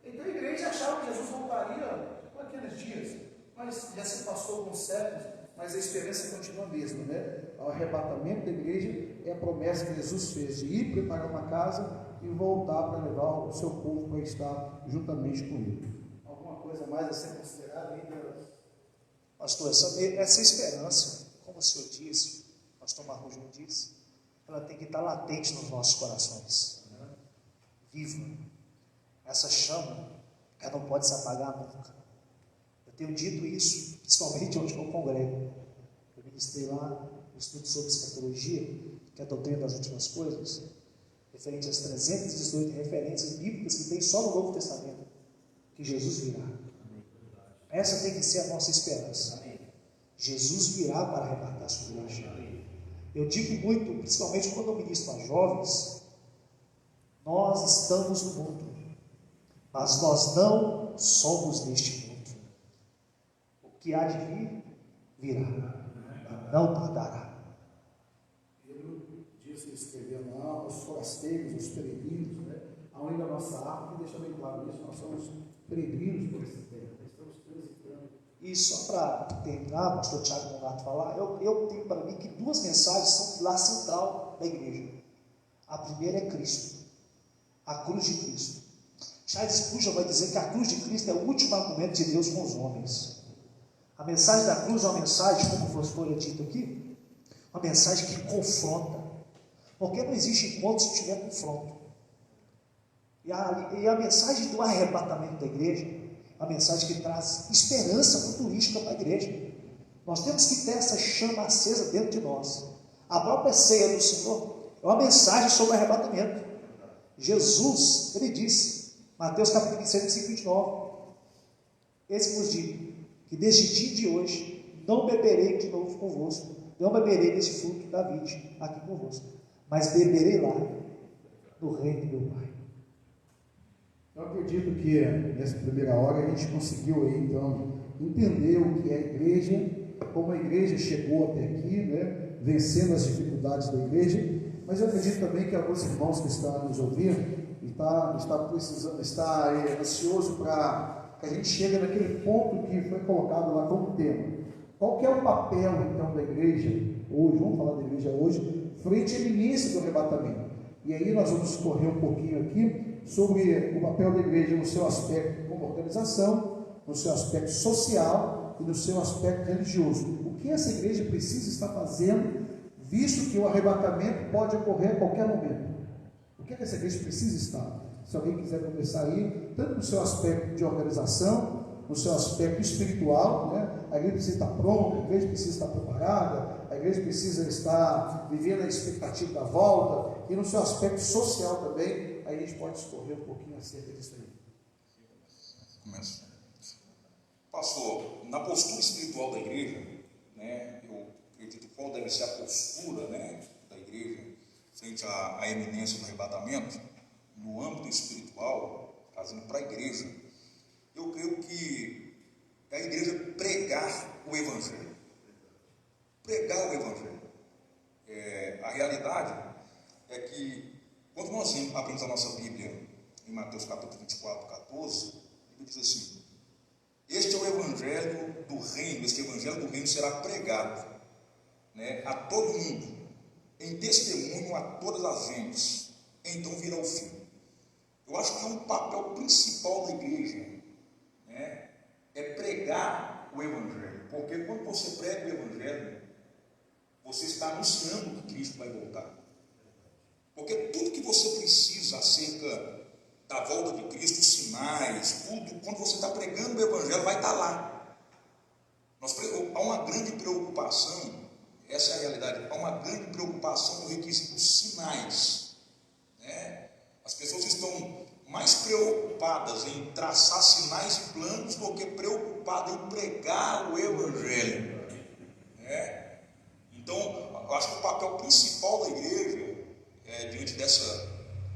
então a igreja achava que Jesus voltaria com aqueles dias, mas já se passou alguns séculos, mas a esperança continua a mesma, né? O arrebatamento da igreja é a promessa que Jesus fez de ir preparar uma casa e voltar para levar o seu povo para estar juntamente com ele. Alguma coisa mais a ser considerada ainda? Pastor, essa esperança, como o senhor disse, o pastor Marrujo disse, ela tem que estar latente nos nossos corações, né? Viva. Essa chama, ela não pode se apagar nunca. Eu tenho dito isso, principalmente onde eu congrego. Eu ministrei lá no estudo sobre escatologia, que é a doutrina das últimas coisas, referente às 318 referências bíblicas que tem só no Novo Testamento, que Jesus virá. Essa tem que ser a nossa esperança. Jesus virá para arrebatar a sua igreja. Eu digo muito, principalmente quando eu ministro a jovens, nós estamos no mundo, mas nós não somos deste mundo. O que há de vir, virá, não tardará. Ele disse, escrevendo lá, os forasteiros, os peregrinos, né? Além da nossa árvore, que deixa bem claro isso, nós somos peregrinos por esse tempo, estamos transitando. E só para terminar, o pastor Tiago Monato falar, eu tenho para mim que duas mensagens são o pilar central da igreja. A primeira é Cristo, a cruz de Cristo. Charles Spurgeon vai dizer que a cruz de Cristo é o último argumento de Deus com os homens. A mensagem da cruz é uma mensagem, como foi dito aqui, uma mensagem que confronta. Porque não existe encontro se tiver confronto. E a mensagem do arrebatamento da igreja é uma mensagem que traz esperança futurística para a igreja. Nós temos que ter essa chama acesa dentro de nós. A própria ceia do Senhor é uma mensagem sobre o arrebatamento. Jesus, ele disse, Mateus capítulo 25, versículo 29, esse vos digo, que desde o dia de hoje não beberei de novo convosco, não beberei desse fruto da vide aqui convosco, mas beberei lá, no reino do meu Pai. Eu acredito que nessa primeira hora a gente conseguiu aí, então, entender o que é a igreja, como a igreja chegou até aqui, né, vencendo as dificuldades da igreja, mas eu acredito também que alguns irmãos que estão nos ouvindo está ansioso para que a gente chegue naquele ponto que foi colocado lá como tema. Qual que é o papel, então, da igreja hoje, vamos falar da igreja hoje, frente à iminência do arrebatamento. E aí nós vamos correr um pouquinho aqui sobre o papel da igreja no seu aspecto como organização, no seu aspecto social e no seu aspecto religioso. O que essa igreja precisa estar fazendo, visto que o arrebatamento pode ocorrer a qualquer momento? O que essa igreja precisa estar? Se alguém quiser começar aí, tanto no seu aspecto de organização, no seu aspecto espiritual, né? A igreja precisa estar pronta, a igreja precisa estar preparada, a igreja precisa estar vivendo a expectativa da volta, e no seu aspecto social também, aí a gente pode discorrer um pouquinho acerca disso aí. Começa. Pastor, na postura espiritual da igreja, né, eu acredito qual deve ser a postura, né, da igreja frente à eminência do arrebatamento, no âmbito espiritual, trazendo para a igreja, eu creio que é a igreja pregar o Evangelho. Pregar o Evangelho. A realidade é que, quando nós abrimos a nossa Bíblia em Mateus capítulo 24, 14, ele diz assim: este é o Evangelho do reino, este Evangelho do reino será pregado, né, a todo mundo, em testemunho a todas as gentes, então virá o fim. Eu acho que é um papel principal da igreja, né, é pregar o Evangelho, porque quando você prega o Evangelho, você está anunciando que Cristo vai voltar. Porque tudo que você precisa acerca da volta de Cristo, os sinais, tudo, quando você está pregando o Evangelho, vai estar lá. Há uma grande preocupação, essa é a realidade, há uma grande preocupação no requisito dos sinais, né? As pessoas estão mais preocupadas em traçar sinais e planos do que preocupadas em pregar o Evangelho, né? Então, eu acho que o papel principal da igreja, diante dessa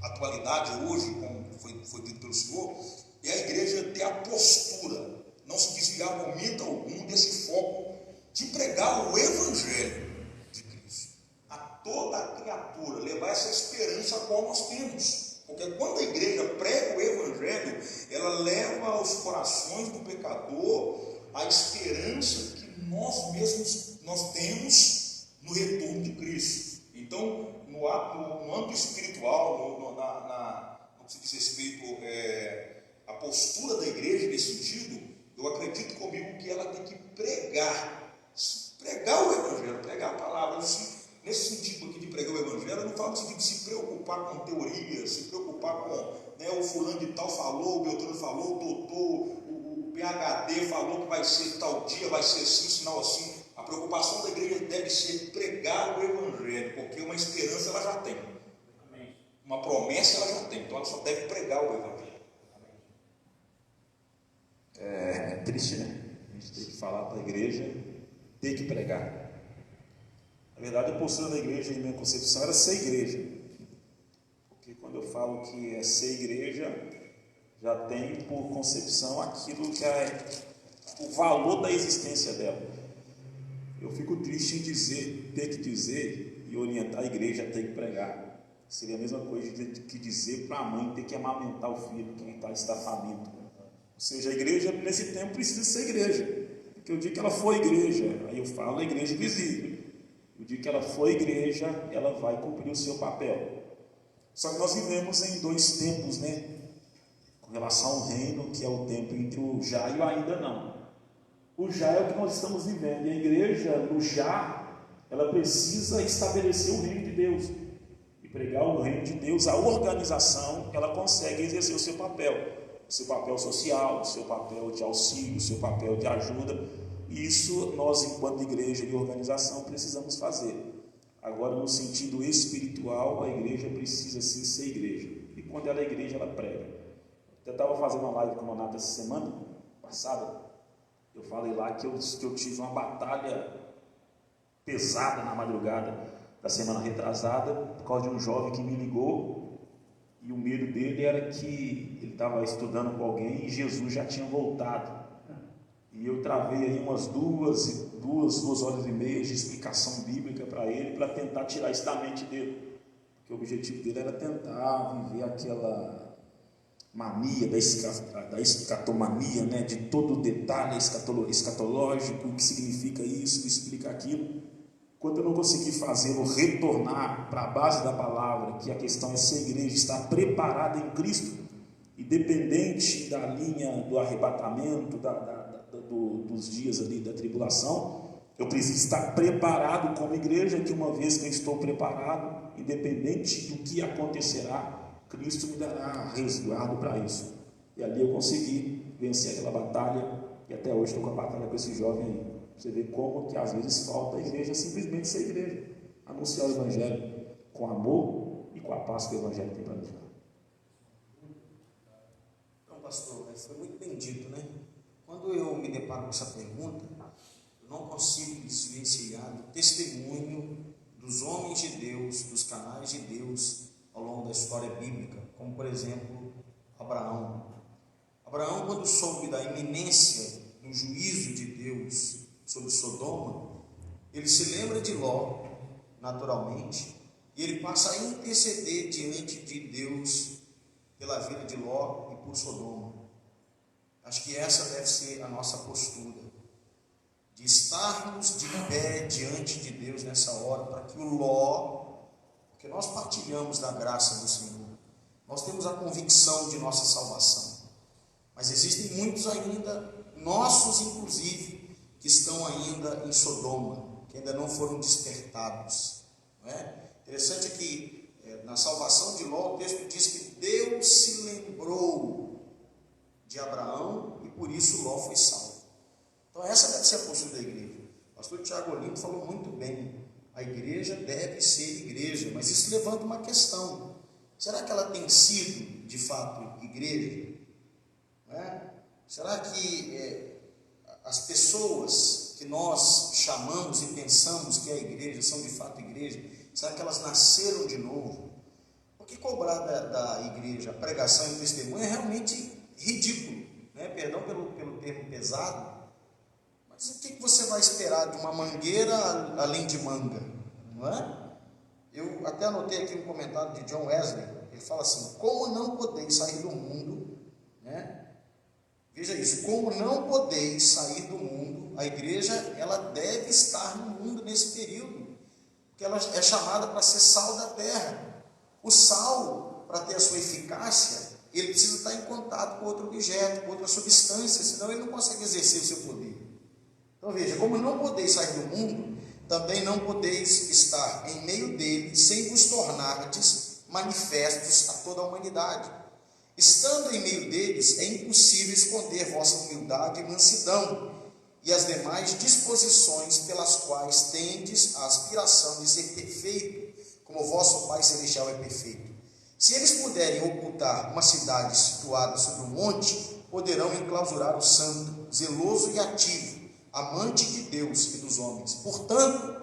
atualidade hoje, como foi dito pelo Senhor, é a igreja ter a postura, não se desviar momento algum desse foco de pregar o Evangelho de Cristo a toda a criatura, levar essa esperança a qual nós temos. Porque quando a igreja prega o Evangelho, ela leva aos corações do pecador a esperança que nós mesmos nós temos no retorno de Cristo. Então, no âmbito espiritual, no que diz respeito à postura da igreja nesse sentido, eu acredito comigo que ela tem que pregar o Evangelho, pregar a palavra. Nesse sentido aqui de pregar o Evangelho, eu não falo no sentido de se preocupar com teoria, se preocupar com o fulano de tal falou, o Beltrano falou, o doutor, o PhD falou que vai ser tal dia, vai ser assim, sinal assim. A preocupação da igreja deve ser pregar o Evangelho, porque uma esperança ela já tem, uma promessa ela já tem, então ela só deve pregar o Evangelho. É triste, né? A gente tem que falar para a igreja, tem que pregar. Na verdade, a postura da igreja, em minha concepção, era ser igreja. Porque quando eu falo que é ser igreja, já tem por concepção aquilo que é o valor da existência dela. Eu fico triste em ter que dizer e orientar a igreja a ter que pregar. Seria a mesma coisa que dizer para a mãe ter que amamentar o filho que está faminto. Ou seja, a igreja nesse tempo precisa ser igreja. Porque o dia que ela for igreja, aí eu falo a igreja visível. O dia que ela for igreja, ela vai cumprir o seu papel. Só que nós vivemos em dois tempos, né? Com relação ao reino, que é o tempo entre o já e o ainda não. O já é o que nós estamos vivendo. E a igreja, no já, ela precisa estabelecer o reino de Deus. E pregar o reino de Deus, a organização, ela consegue exercer o seu papel. O seu papel social, o seu papel de auxílio, o seu papel de ajuda. Isso nós, enquanto igreja e organização, precisamos fazer. Agora, no sentido espiritual, a igreja precisa sim ser igreja. E quando ela é igreja, ela prega. Eu estava fazendo uma live com o Nonato essa semana passada. Eu falei lá que eu tive uma batalha pesada na madrugada da semana retrasada, por causa de um jovem que me ligou. E o medo dele era que ele estava estudando com alguém e Jesus já tinha voltado. E eu travei aí umas duas horas e meia de explicação bíblica para ele, para tentar tirar isso da mente dele. Porque o objetivo dele era tentar viver aquela mania da escatomania, né? De todo o detalhe escatológico, o que significa isso, o que explica aquilo. Quando eu não consegui fazê-lo retornar para a base da palavra, que a questão é ser igreja, estar preparada em Cristo, independente da linha do arrebatamento, dos dias ali da tribulação, eu preciso estar preparado como igreja, que uma vez que eu estou preparado, independente do que acontecerá, Cristo me dará resguardo para isso. E ali eu consegui vencer aquela batalha, e até hoje estou com a batalha com esse jovem aí. Você vê como que às vezes falta a igreja simplesmente ser igreja, anunciar o Evangelho com amor e com a paz que o Evangelho tem para nos dar. Então, pastor, foi muito bem dito, né? Quando eu me deparo com essa pergunta, eu não consigo desvencilhar do testemunho dos homens de Deus, dos canais de Deus ao longo da história bíblica, como por exemplo Abraão. Abraão, quando soube da iminência do juízo de Deus sobre Sodoma, ele se lembra de Ló, naturalmente, e ele passa a interceder diante de Deus pela vida de Ló e por Sodoma. Acho que essa deve ser a nossa postura, de estarmos de pé diante de Deus nessa hora, para que o Ló, porque nós partilhamos da graça do Senhor, nós temos a convicção de nossa salvação, mas existem muitos ainda, nossos inclusive, que estão ainda em Sodoma, que ainda não foram despertados, não é? Interessante que na salvação de Ló, o texto diz que Deus se lembrou de Abraão e por isso Ló foi salvo. Então essa deve ser a postura da igreja. O pastor Tiago Olinto falou muito bem, a igreja deve ser igreja, mas isso levanta uma questão: será que ela tem sido de fato igreja? Não é? Será que as pessoas que nós chamamos e pensamos que é igreja são de fato igreja? Será que elas nasceram de novo? Porque cobrar da igreja a pregação e o testemunho é realmente ridículo, né? Perdão pelo termo pesado, mas o que você vai esperar de uma mangueira além de manga? Não é? Eu até anotei aqui um comentário de John Wesley, ele fala assim: como não podeis sair do mundo, né? Veja isso, como não podeis sair do mundo, a igreja, ela deve estar no mundo nesse período, porque ela é chamada para ser sal da terra. O sal, para ter a sua eficácia, ele precisa estar em contato com outro objeto, com outra substância, senão ele não consegue exercer o seu poder. Então veja, como não podeis sair do mundo, também não podeis estar em meio dele, sem vos tornardes manifestos a toda a humanidade. Estando em meio deles, é impossível esconder vossa humildade e mansidão, e as demais disposições pelas quais tendes a aspiração de ser perfeito, como vosso Pai Celestial é perfeito. Se eles puderem ocultar uma cidade situada sobre um monte, poderão enclausurar o santo, zeloso e ativo, amante de Deus e dos homens. Portanto,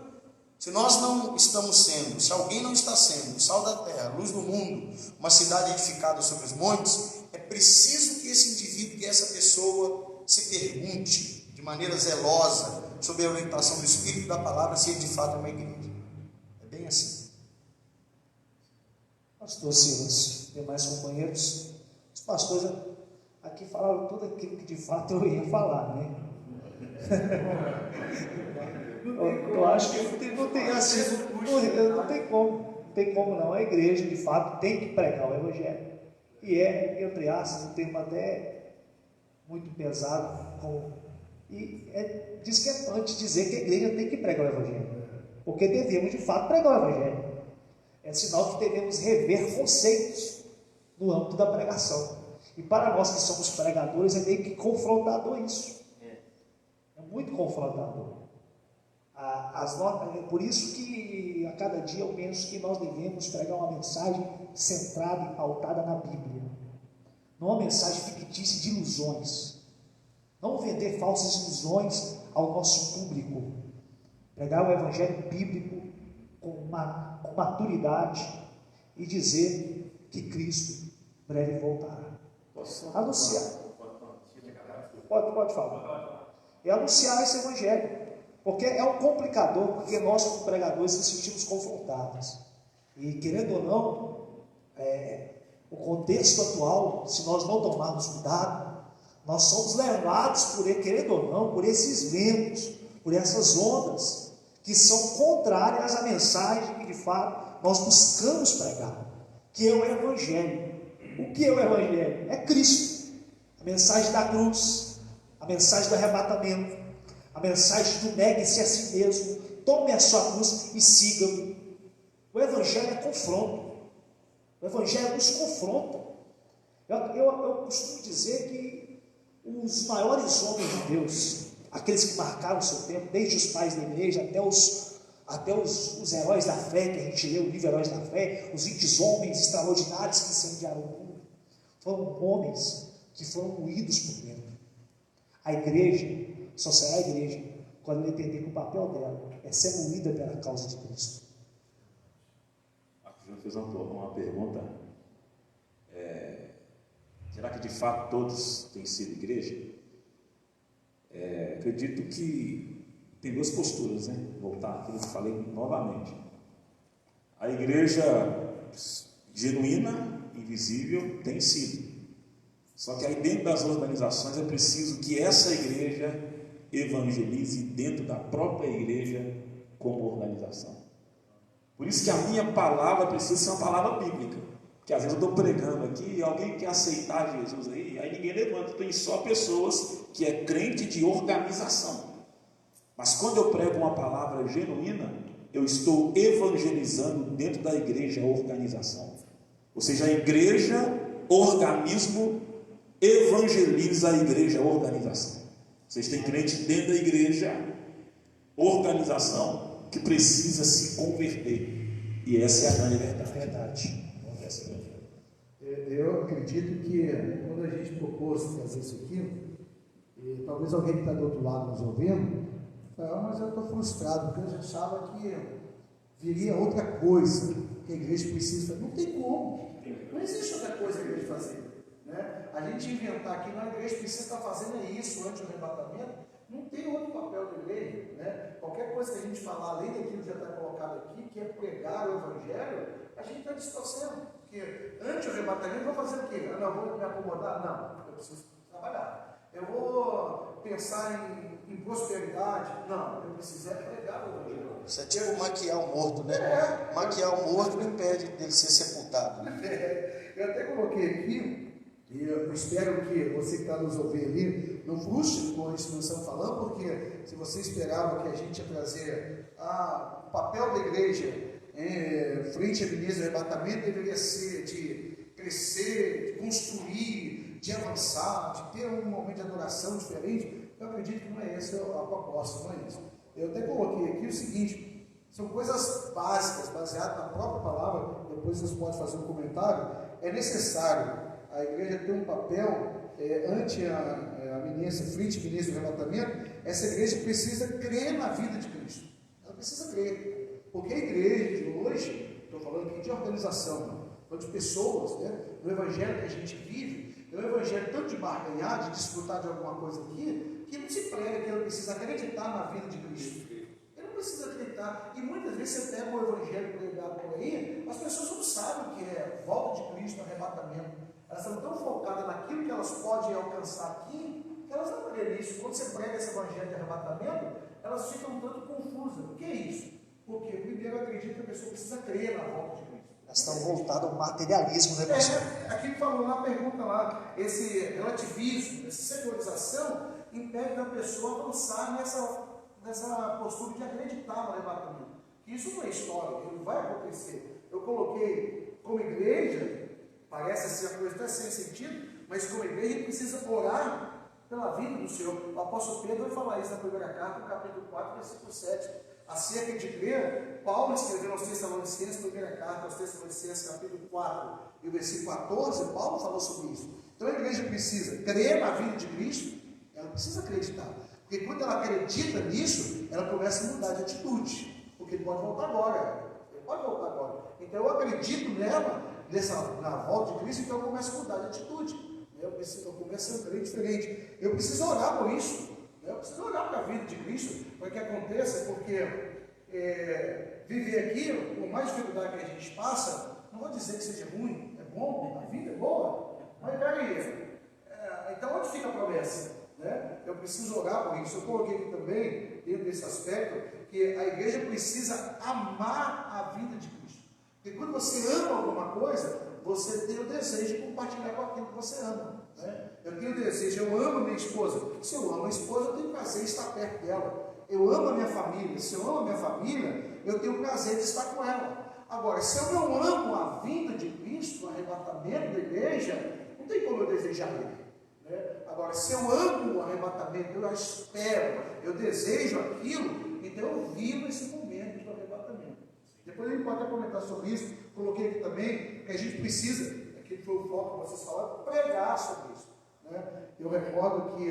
se nós não estamos sendo, se alguém não está sendo sal da terra, luz do mundo, uma cidade edificada sobre os montes, é preciso que esse indivíduo, que essa pessoa se pergunte de maneira zelosa sobre a orientação do Espírito da palavra, se ele de fato é uma igreja. É bem assim. Pastor Silas, demais companheiros, os pastores aqui falaram tudo aquilo que de fato eu ia falar, né? Eu acho que não tem como não. A igreja de fato tem que pregar o evangelho, e é, entre aspas, um termo até muito pesado, e é discrepante dizer que a igreja tem que pregar o evangelho, porque devemos de fato pregar o evangelho. É sinal que devemos rever conceitos no âmbito da pregação, e para nós que somos pregadores é meio que confrontador isso, é muito confrontador. Por isso que a cada dia eu penso que nós devemos pregar uma mensagem centrada e pautada na Bíblia, não uma mensagem fictícia de ilusões, não vender falsas ilusões ao nosso público, pregar o evangelho bíblico com maturidade e dizer que Cristo breve voltará. Anunciar. Pode falar. E anunciar esse evangelho. Porque é um complicador, porque nós como pregadores nos sentimos confrontados. E querendo ou não, o contexto atual, se nós não tomarmos cuidado, nós somos levados por ele, querendo ou não, por esses ventos, por essas ondas, que são contrárias à mensagem que de fato nós buscamos pregar, que é o Evangelho. O que é o Evangelho? É Cristo, a mensagem da cruz, a mensagem do arrebatamento, a mensagem do negue-se a si mesmo, tome a sua cruz e siga-me. O Evangelho é confronto, o Evangelho nos confronta. Eu costumo dizer que os maiores homens de Deus, aqueles que marcaram o seu tempo, desde os pais da igreja até os heróis da fé, que a gente lê o livro Heróis da Fé, os 20 homens extraordinários que incendiaram o mundo, foram homens que foram moídos por dentro. A igreja só será igreja quando ela entender que o papel dela é ser moída pela causa de Cristo. Aqui já fez uma pergunta. Será que de fato todos têm sido igreja? Acredito que tem duas posturas, né? Vou voltar àquilo que eu falei novamente. A igreja genuína, invisível, tem sido. Só que aí dentro das organizações é preciso que essa igreja evangelize dentro da própria igreja como organização. Por isso que a minha palavra precisa ser uma palavra bíblica. Porque às vezes eu estou pregando aqui e alguém quer aceitar Jesus aí ninguém levanta. Tem só pessoas que é crente de organização. Mas quando eu prego uma palavra genuína, eu estou evangelizando dentro da igreja, a organização. Ou seja, a igreja, organismo, evangeliza a igreja, a organização. Vocês têm crente dentro da igreja, organização, que precisa se converter. E essa é a grande verdade. Eu acredito que quando a gente propôs fazer isso aqui, e talvez alguém que está do outro lado nos ouvindo, fala, mas eu estou frustrado, porque eu achava que viria outra coisa que a igreja precisa fazer. Não tem como. Não existe outra coisa que a igreja fazer. Né? A gente inventar que a igreja precisa estar fazendo isso antes do arrebatamento, não tem outro papel da igreja, né? Qualquer coisa que a gente falar, além daquilo que já está colocado aqui, que é pregar o Evangelho, a gente está distorcendo. Porque antes do arrebatamento, eu vou fazer o quê? Não, vou me acomodar? Não, eu preciso trabalhar. Eu vou pensar em prosperidade? Não, eu preciso pregar o Evangelho. Isso é tipo maquiar o morto, né? Maquiar o morto não impede dele ser sepultado. Eu até coloquei aqui, e eu espero que você que está nos ouvindo ali não frustre com isso que nós estamos falando, porque se você esperava que a gente ia trazer o papel da igreja frente à ministra do arrebatamento, deveria ser de crescer, de construir, de avançar, de ter um momento de adoração diferente, eu acredito que não é essa a proposta, não é isso. Eu até coloquei aqui o seguinte, são coisas básicas, baseadas na própria palavra, depois vocês podem fazer um comentário. É necessário a igreja ter um papel ante a ministra, frente à ministra do arrebatamento. Essa igreja precisa crer na vida de Cristo, ela precisa crer, porque a igreja de hoje, estou falando aqui de organização, de pessoas, né? No evangelho que a gente vive, é um evangelho tanto de barganhar, de desfrutar de alguma coisa aqui, que não se prega que ele precisa acreditar na vida de Cristo. Ele não precisa acreditar. E muitas vezes você pega o evangelho pregado por aí, as pessoas não sabem o que é volta de Cristo, arrebatamento. Elas estão tão focadas naquilo que elas podem alcançar aqui, que elas não creem nisso. Quando você prega esse evangelho de arrebatamento, elas ficam um tanto confusas. O que é isso? Porque primeiro eu acredito que a pessoa precisa crer na volta de Cristo. Elas estão voltadas ao materialismo, né, pastor? Aqui falou na pergunta lá, esse relativismo, essa secularização impede da pessoa avançar nessa postura de acreditar no arrebatamento. Isso não é história, ele vai acontecer. Eu coloquei como igreja, parece ser a coisa até sem sentido, mas como igreja a gente precisa orar pela vida do Senhor. O apóstolo Pedro vai falar isso na primeira carta, no capítulo 4, versículo 7. Acerca de crer, Paulo escreveu aos Tessalonicenses, primeira carta aos Tessalonicenses, capítulo 4 e o versículo 14, Paulo falou sobre isso. Então a igreja precisa crer na vida de Cristo, ela precisa acreditar. Porque quando ela acredita nisso, ela começa a mudar de atitude. Porque ele pode voltar agora. Ele pode voltar agora. Então eu acredito nela, na volta de Cristo, então eu começo a mudar de atitude. Eu começo a crer diferente. Eu preciso orar por isso. Eu preciso orar para a vida de Cristo, para que aconteça, porque viver aqui, por mais dificuldade que a gente passa, não vou dizer que seja ruim, é bom, a vida é boa, mas peraí, então onde fica a promessa? Né? Eu preciso orar por isso. Eu coloquei aqui também, dentro desse aspecto, que a igreja precisa amar a vida de Cristo. Porque quando você ama alguma coisa, você tem o desejo de compartilhar com aquilo que você ama. Né? Eu tenho o desejo, eu amo a minha esposa. Se eu amo a esposa, eu tenho prazer em estar perto dela. Eu amo a minha família. Se eu amo a minha família, eu tenho prazer de estar com ela. Agora, se eu não amo a vinda de Cristo, o arrebatamento da igreja, não tem como eu desejar ele. Né? Agora, se eu amo o arrebatamento, eu espero, eu desejo aquilo, então eu vivo esse momento do arrebatamento. Depois a gente pode até comentar sobre isso. Coloquei aqui também que a gente precisa, aquele foi o foco que vocês falaram, pregar sobre isso. Né? Eu recordo que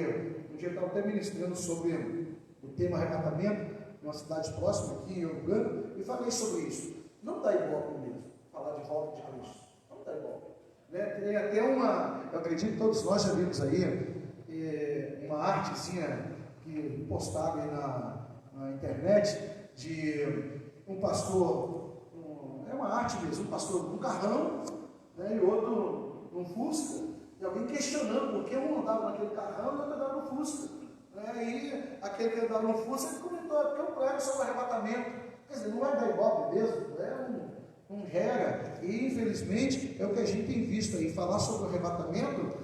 um dia eu estava até ministrando sobre o tema arrebatamento, numa cidade próxima aqui em Ouro Branco, e falei sobre isso. Não dá igual mesmo, falar de volta de Cristo. Não dá igual. Né? Tem até eu acredito que todos nós já vimos aí, uma artezinha que postaram aí na internet, de um pastor, é uma arte mesmo, um pastor num carrão, né, e outro num Fusca, e alguém questionando por que um andava naquele carrão e o outro andava no Fusca. Né, e aquele que andava no Fusca, ele comentou, porque eu prego sobre o arrebatamento. Quer dizer, não vai dar igual, beleza? Não gera. E infelizmente é o que a gente tem visto aí. Falar sobre o arrebatamento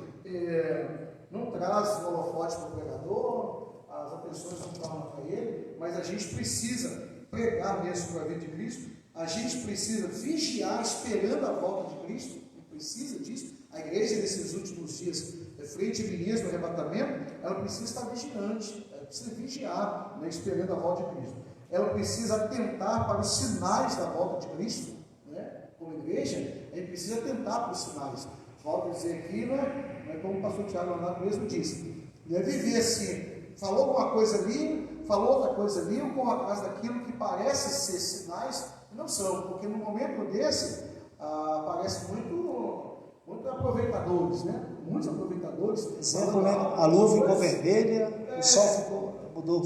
não traz holofote para o pregador, as atenções não tornam para ele, mas a gente precisa pregar mesmo para a vida de Cristo. A gente precisa vigiar esperando a volta de Cristo. Precisa disso. A igreja nesses últimos dias, frente à ministra do arrebatamento, ela precisa estar vigilante, ela precisa vigiar, né, esperando a volta de Cristo. Ela precisa atentar para os sinais da volta de Cristo, né? Como igreja, a gente precisa atentar para os sinais. Volto a dizer aqui, né, como o pastor Tiago Leonardo mesmo disse, né, viver assim, falou alguma coisa ali, falou outra coisa ali, eu corro atrás daquilo que parece ser sinais, não são, porque no momento desse, aparece muito aproveitadores, né? Muitos aproveitadores. Exemplo, né? A lua ficou vermelha, o sol mudou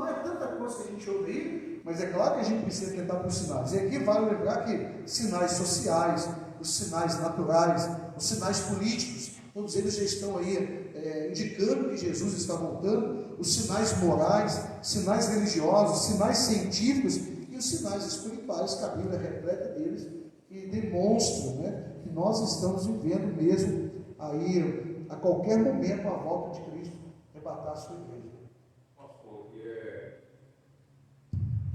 Não é tanta coisa que a gente ouve aí, mas é claro que a gente precisa tentar por sinais. E aqui vale lembrar que sinais sociais, os sinais naturais, os sinais políticos, todos eles já estão aí indicando que Jesus está voltando, os sinais morais, sinais religiosos, sinais científicos e os sinais espirituais, que a Bíblia é repleta deles, que demonstram, né, que nós estamos vivendo mesmo aí, a qualquer momento, a volta de Cristo arrebatar a sua igreja.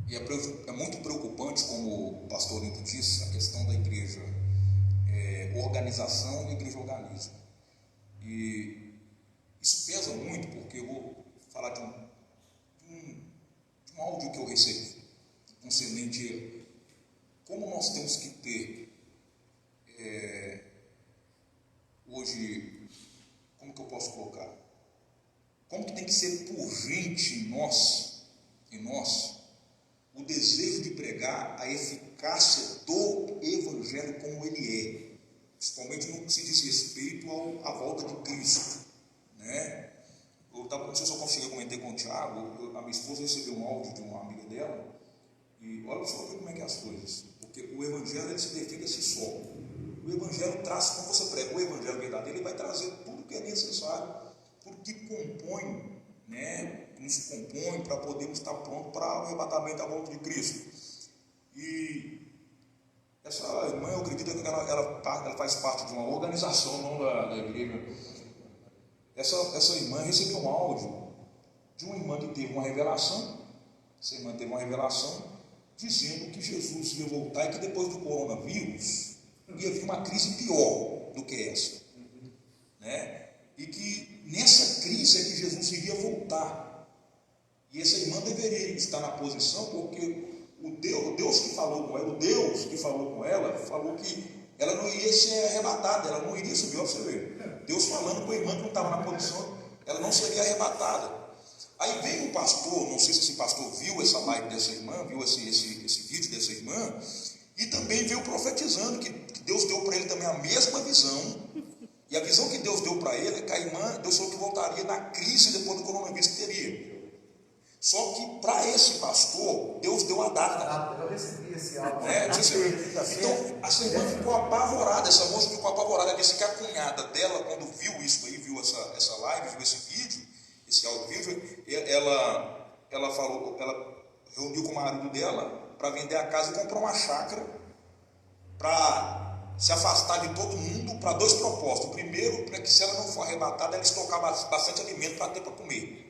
E é muito preocupante, como o pastor Linto disse, a questão da igreja organização e igreja organismo. E isso pesa muito, porque eu vou falar de um áudio que eu recebi, um semente, como nós temos que ter hoje, como que eu posso colocar? Como que tem que ser urgente em nós, o desejo de pregar a eficácia do Evangelho como ele é, principalmente no que se diz respeito à volta de Cristo, né? Não sei se eu consegui comentar com o Tiago, a minha esposa recebeu um áudio de uma amiga dela, e olha só como é que é as coisas, porque o Evangelho ele se define a si só. O Evangelho traz, quando você prega o Evangelho verdadeiro, ele vai trazer tudo que é necessário, tudo que compõe, né, nos compõe para podermos estar prontos para o arrebatamento da volta de Cristo. E essa irmã, eu acredito que ela faz parte de uma organização, não da igreja. Essa irmã recebeu um áudio de uma irmã que teve uma revelação. Essa irmã teve uma revelação dizendo que Jesus ia voltar e que depois do coronavírus ia vir uma crise pior do que essa, né? E que nessa crise é que Jesus iria voltar. E essa irmã deveria estar na posição, porque o Deus que falou com ela, falou que ela não iria ser arrebatada, ela não iria subir, ó, você vê. Deus falando com a irmã que não estava na posição, ela não seria arrebatada. Aí veio um pastor, não sei se esse pastor viu essa live dessa irmã, viu esse vídeo dessa irmã, e também veio profetizando que Deus deu para ele também a mesma visão. E a visão que Deus deu para ele é que a irmã, Deus falou que voltaria na crise depois do coronavírus que teria. Só que para esse pastor, Deus deu a data. Eu recebi esse áudio. Então, a sua irmã ficou apavorada, essa moça ficou apavorada. Ela disse que a cunhada dela, quando viu isso aí, viu essa live, viu esse vídeo, esse áudio, ela falou, ela reuniu com o marido dela para vender a casa e comprou uma chácara para se afastar de todo mundo, para dois propósitos. O primeiro, para que se ela não for arrebatada, ela estocar bastante alimento para ter para comer.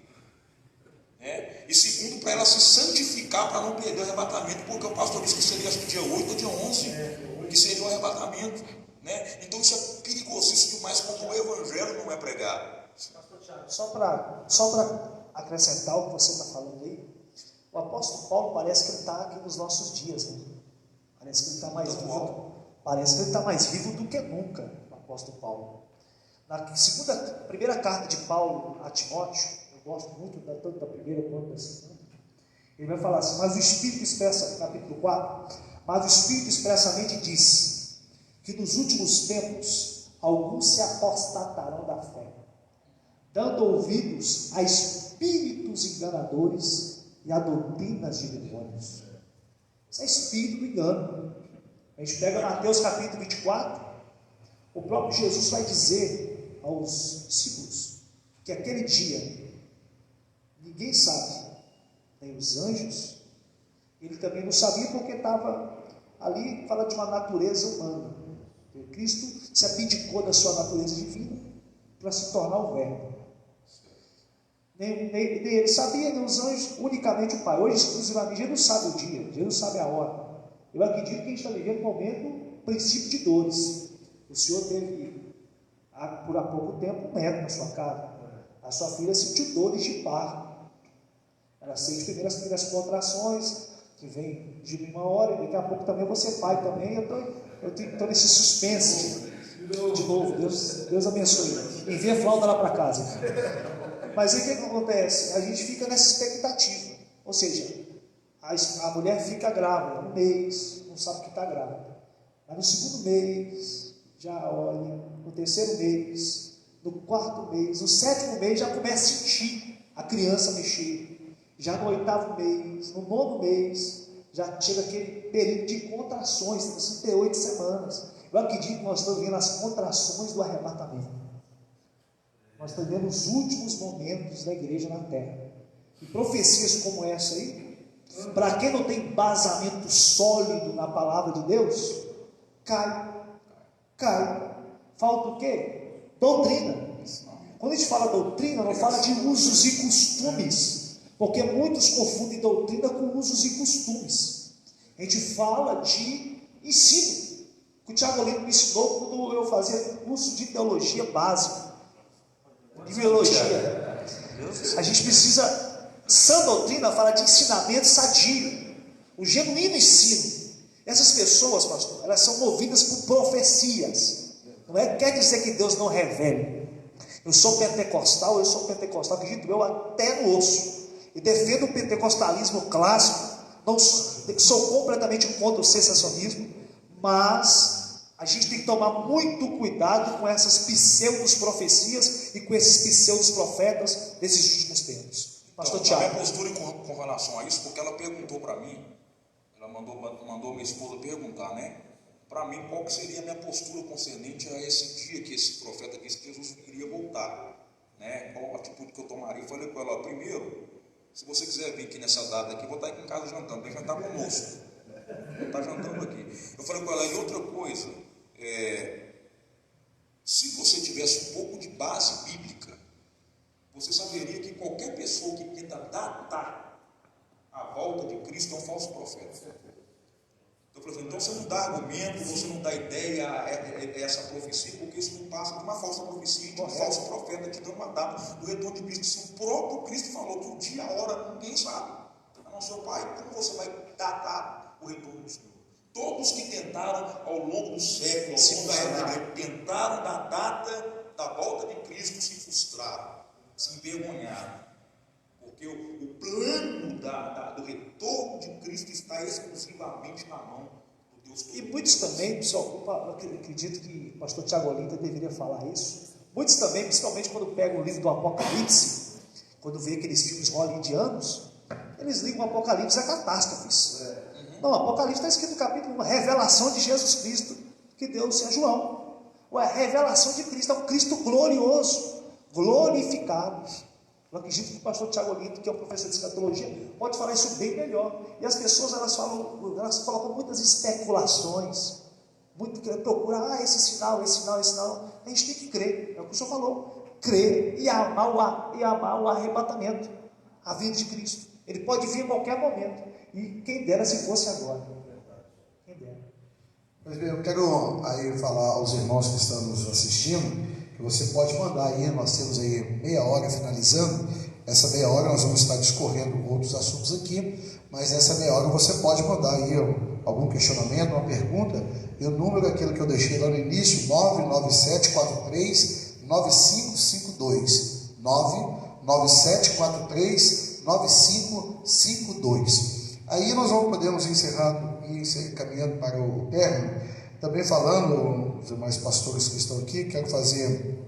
E segundo, para ela se santificar, para não perder o arrebatamento, porque o pastor disse que seria, acho que dia 8 ou dia 11, que seria o arrebatamento, né? Então isso é perigosíssimo demais quando o Evangelho não é pregado. Pastor Tiago, só para acrescentar o que você está falando aí, o apóstolo Paulo parece que ele está aqui nos nossos dias, né? Parece que ele está mais vivo. Parece que ele está mais vivo do que nunca, o apóstolo Paulo. Na primeira carta de Paulo a Timóteo, eu gosto muito tanto da primeira quanto da segunda, ele vai falar assim, mas o Espírito expressa, capítulo 4, mas o Espírito expressamente diz que nos últimos tempos alguns se apostatarão da fé, dando ouvidos a espíritos enganadores e a doutrinas de demônios. Isso é espírito do engano. A gente pega Mateus capítulo 24, o próprio Jesus vai dizer aos discípulos que aquele dia ninguém sabe, nem os anjos, ele também não sabia porque estava ali, fala de uma natureza humana. Cristo se abdicou da sua natureza divina para se tornar o Verbo. Nem ele sabia, nem os anjos, unicamente o Pai. Hoje, exclusivamente, Jesus sabe o dia, Jesus sabe a hora. Eu acredito que a gente está vivendo um momento, princípio de dores. O senhor teve, por há pouco tempo, um neto na sua casa. A sua filha sentiu dores de parto. Ela sente primeiras contrações, que vem de uma hora, e daqui a pouco também eu vou ser pai também. Eu estou nesse suspense. De novo, Deus abençoe. Envia a flauta lá para casa. Mas aí o que acontece? A gente fica nessa expectativa. Ou seja, a mulher fica grávida, um mês, não sabe que está grávida. Mas no segundo mês, já olha, no terceiro mês, no quarto mês, no sétimo mês, já começa a sentir a criança mexer. Já no 8º mês, no 9º mês, já chega aquele período de contrações, 68 semanas. Eu acredito que nós estamos vendo as contrações do arrebatamento. Nós estamos vendo os últimos momentos da igreja na terra. E profecias como essa aí, para quem não tem embasamento sólido na palavra de Deus, cai. Falta o quê? Doutrina. Quando a gente fala doutrina, não fala de usos e costumes, porque muitos confundem doutrina com usos e costumes. A gente fala de ensino, que o Tiago Olinto me ensinou quando eu fazia curso de teologia básica, de biologia. A gente precisa, sã doutrina fala de ensinamento sadio, o genuíno ensino. Essas pessoas, pastor, elas são movidas por profecias. Não é, quer dizer que Deus não revele. Eu sou pentecostal, acredito eu, até no osso. E defendo o pentecostalismo clássico, não sou completamente contra o sensacionismo, mas a gente tem que tomar muito cuidado com essas pseudos-profecias e com esses pseudos-profetas desses últimos tempos. Pastor Tiago. Tiago. A minha postura com relação a isso, porque ela perguntou para mim, ela mandou minha esposa perguntar, né? Para mim, qual que seria a minha postura concernente a esse dia que esse profeta disse que Jesus iria voltar, né? Qual a atitude que eu tomaria? Eu falei com ela, primeiro, se você quiser vir aqui nessa data aqui, eu vou estar aqui em casa jantando, tem que jantar conosco, vou estar jantando aqui. Eu falei com ela, e outra coisa, se você tivesse um pouco de base bíblica, você saberia que qualquer pessoa que tenta datar a volta de Cristo é um falso profeta. Então você não dá argumento, você não dá ideia a essa profecia, porque isso não passa de uma falsa profecia, de um falso profeta te dando uma data do retorno de Cristo. Se o próprio Cristo falou que o dia e a hora ninguém sabe, a não ser o Pai, como você vai datar o retorno do Senhor? Todos que tentaram ao longo do século, ao longo da época, tentaram da data da volta de Cristo, se frustraram, se envergonharam. Porque o plano do retorno de Cristo está exclusivamente na mão do Deus Todo. E muitos também, pessoal, eu acredito que o pastor Tiago Olinto deveria falar isso. Muitos também, principalmente quando pegam o livro do Apocalipse, quando vê aqueles filmes hollywoodianos, eles ligam o Apocalipse a catástrofes. Não, o Apocalipse está escrito no capítulo 1, revelação de Jesus Cristo, que Deus é João. A revelação de Cristo é um Cristo glorioso, glorificado. Eu acredito que o pastor Tiago Olinto, que é um professor de escatologia, pode falar isso bem melhor. E as pessoas, elas colocam muitas especulações, procuram, esse sinal. A gente tem que crer, é o que o senhor falou, crer e amar o arrebatamento, a vinda de Cristo. Ele pode vir em qualquer momento, e quem dera se fosse agora. Quem dera. Pois bem, eu quero aí falar aos irmãos que estão nos assistindo, que você pode mandar aí, nós temos aí meia hora finalizando, essa meia hora nós vamos estar discorrendo outros assuntos aqui, mas nessa meia hora você pode mandar aí algum questionamento, uma pergunta, e o número é aquele que eu deixei lá no início, 99743-9552, 99743-9552. Aí nós podemos encerrando e caminhando para o término, também falando, os demais pastores que estão aqui, quero fazer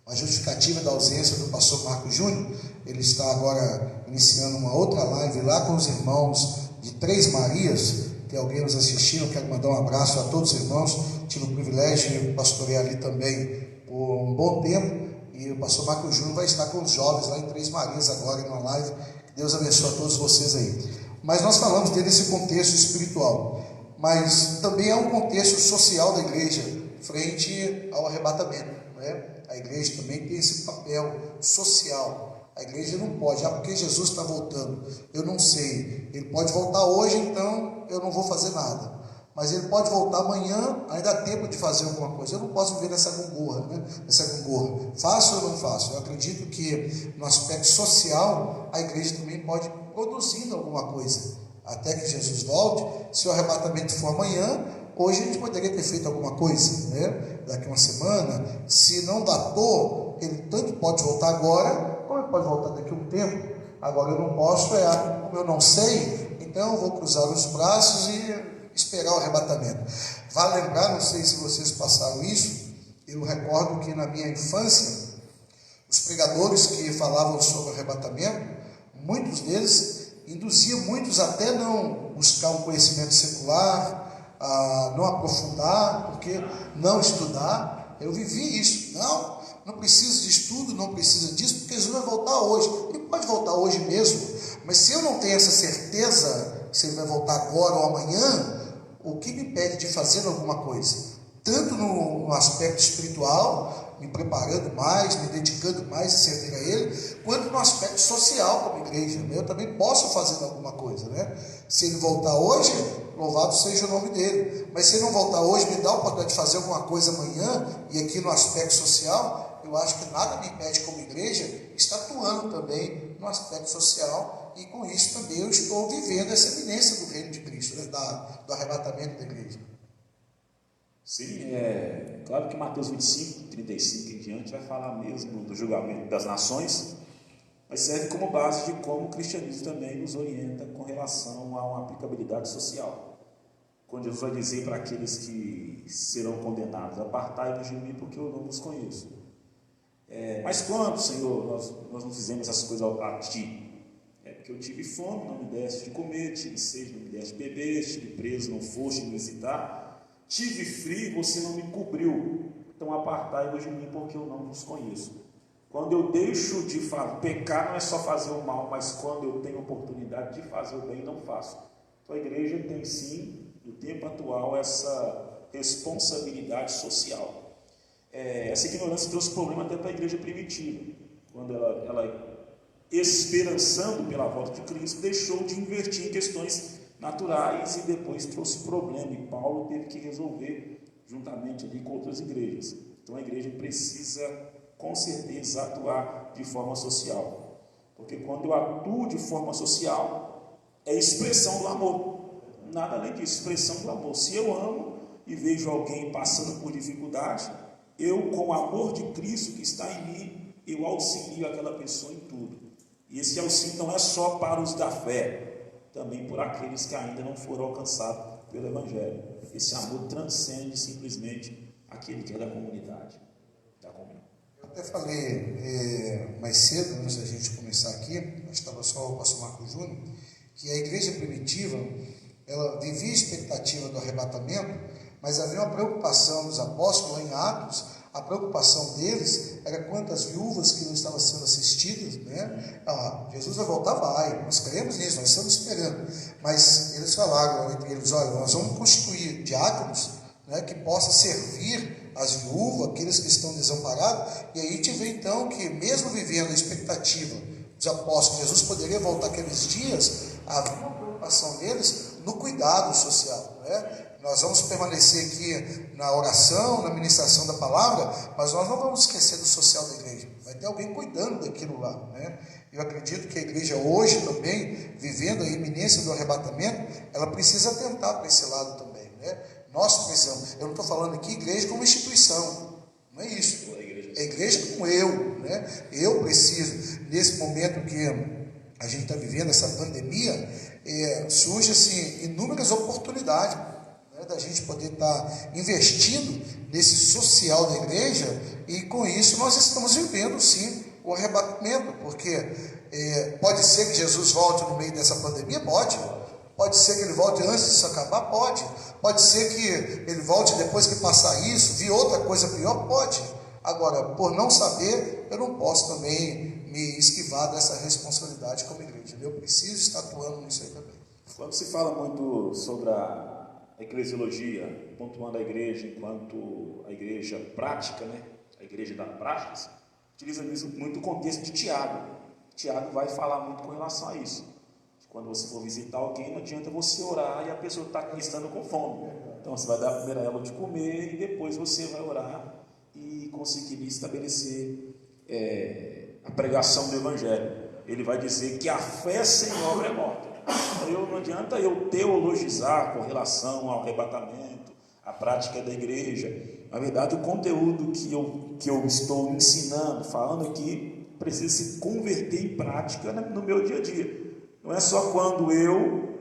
uma justificativa da ausência do pastor Marcos Júnior. Ele está agora iniciando uma outra live lá com os irmãos de Três Marias. Tem alguém nos assistindo, quero mandar um abraço a todos os irmãos. Tive o privilégio de pastorear ali também por um bom tempo, e o pastor Marcos Júnior vai estar com os jovens lá em Três Marias agora, numa live. Que Deus abençoe a todos vocês aí. Mas nós falamos dentro desse contexto espiritual, mas também é um contexto social da igreja frente ao arrebatamento, não é? A igreja também tem esse papel social. A igreja não pode, porque Jesus está voltando, eu não sei, ele pode voltar hoje, então eu não vou fazer nada, mas ele pode voltar amanhã, ainda dá tempo de fazer alguma coisa. Eu não posso viver nessa gangorra, né? Faço ou não faço? Eu acredito que no aspecto social a igreja também pode produzindo alguma coisa, até que Jesus volte. Se o arrebatamento for amanhã, hoje a gente poderia ter feito alguma coisa, né? Daqui uma semana, se não datou, ele tanto pode voltar agora, como ele pode voltar daqui a um tempo. Agora eu não posso, como eu não sei, então eu vou cruzar os braços e esperar o arrebatamento. Vale lembrar, não sei se vocês passaram isso, eu recordo que na minha infância, os pregadores que falavam sobre o arrebatamento, muitos deles induziam muitos até não buscar um conhecimento secular, a não aprofundar, porque não estudar. Eu vivi isso. Não precisa de estudo, não precisa disso, porque Jesus vai voltar hoje. Ele pode voltar hoje mesmo, mas se eu não tenho essa certeza se ele vai voltar agora ou amanhã, o que me impede de fazer alguma coisa? Tanto no aspecto espiritual, me preparando mais, me dedicando mais a servir a Ele, quanto no aspecto social como igreja. Eu também posso fazer alguma coisa, né? Se Ele voltar hoje, louvado seja o nome dEle. Mas se Ele não voltar hoje, me dá a oportunidade de fazer alguma coisa amanhã, e aqui no aspecto social, eu acho que nada me impede como igreja estar atuando também no aspecto social, e com isso também eu estou vivendo essa eminência do reino de Cristo, né? Do arrebatamento da igreja. Sim, claro que Mateus 25, 35 em diante vai falar mesmo do julgamento das nações, mas serve como base de como o cristianismo também nos orienta com relação a uma aplicabilidade social. Quando Jesus vai dizer para aqueles que serão condenados: apartai-vos de mim, porque eu não vos conheço. Mas quando, Senhor, nós não fizemos essas coisas a ti? Porque eu tive fome, não me deste de comer, tive sede, não me deste de beber, estive preso, não foste me visitar, tive frio, você não me cobriu. Então apartai-vos de mim, porque eu não vos conheço. Quando eu deixo de pecar, não é só fazer o mal, mas quando eu tenho oportunidade de fazer o bem, não faço. Então a igreja tem sim, no tempo atual, essa responsabilidade social. Essa ignorância trouxe problema até para a igreja primitiva, quando ela esperançando pela volta de Cristo, deixou de investir em questões naturais e depois trouxe problema, e Paulo teve que resolver juntamente ali com outras igrejas. Então a igreja precisa com certeza atuar de forma social, porque quando eu atuo de forma social, é expressão do amor, nada além disso, expressão do amor. Se eu amo e vejo alguém passando por dificuldade, eu, com o amor de Cristo que está em mim, eu auxilio aquela pessoa em tudo. E esse auxílio não é só para os da fé, também por aqueles que ainda não foram alcançados pelo Evangelho. Esse amor transcende simplesmente aquele que é da comunidade. Eu até falei mais cedo, antes da gente começar aqui, estava só o pastor Marco Júnior, que a igreja primitiva, ela vivia a expectativa do arrebatamento, mas havia uma preocupação dos apóstolos lá em Atos. A preocupação deles era quanto às viúvas que não estavam sendo assistidas, né? Jesus vai voltar, vai, nós queremos nisso, nós estamos esperando, mas eles falaram entre eles: olha, nós vamos constituir diáconos, né, que possa servir as viúvas, aqueles que estão desamparados. E aí a gente vê então que, mesmo vivendo a expectativa dos apóstolos, Jesus poderia voltar aqueles dias, havia uma preocupação deles no cuidado social, né? Nós vamos permanecer aqui na oração, na ministração da palavra, mas nós não vamos esquecer do social da igreja. Vai ter alguém cuidando daquilo lá, né? Eu acredito que a igreja hoje também, vivendo a iminência do arrebatamento, ela precisa atentar para esse lado também, né? Nós precisamos. Eu não estou falando aqui igreja como instituição, não é isso. É igreja como eu, né? Eu preciso, nesse momento que a gente está vivendo essa pandemia, surge assim inúmeras oportunidades, né, da gente poder estar investindo nesse social da igreja, e com isso nós estamos vivendo sim o arrebatamento, porque pode ser que Jesus volte no meio dessa pandemia, pode ser que ele volte antes disso acabar, pode ser que ele volte depois que passar isso, vir outra coisa pior, pode. Agora, por não saber, eu não posso também me esquivar dessa responsabilidade como igreja. Eu preciso estar atuando nisso aí também. Quando se fala muito sobre a eclesiologia, pontuando a igreja enquanto a igreja prática, né? A igreja da prática, utiliza muito o contexto de Tiago. Tiago vai falar muito com relação a isso. Quando você for visitar alguém, não adianta você orar e a pessoa está estando com fome. Então você vai dar primeiro a ela de comer e depois você vai orar e conseguir estabelecer a pregação do Evangelho. Ele vai dizer que a fé sem obra é morta. Não adianta eu teologizar com relação ao arrebatamento, a prática da igreja. Na verdade, o conteúdo que eu estou ensinando, falando aqui, precisa se converter em prática no meu dia a dia. Não é só quando eu,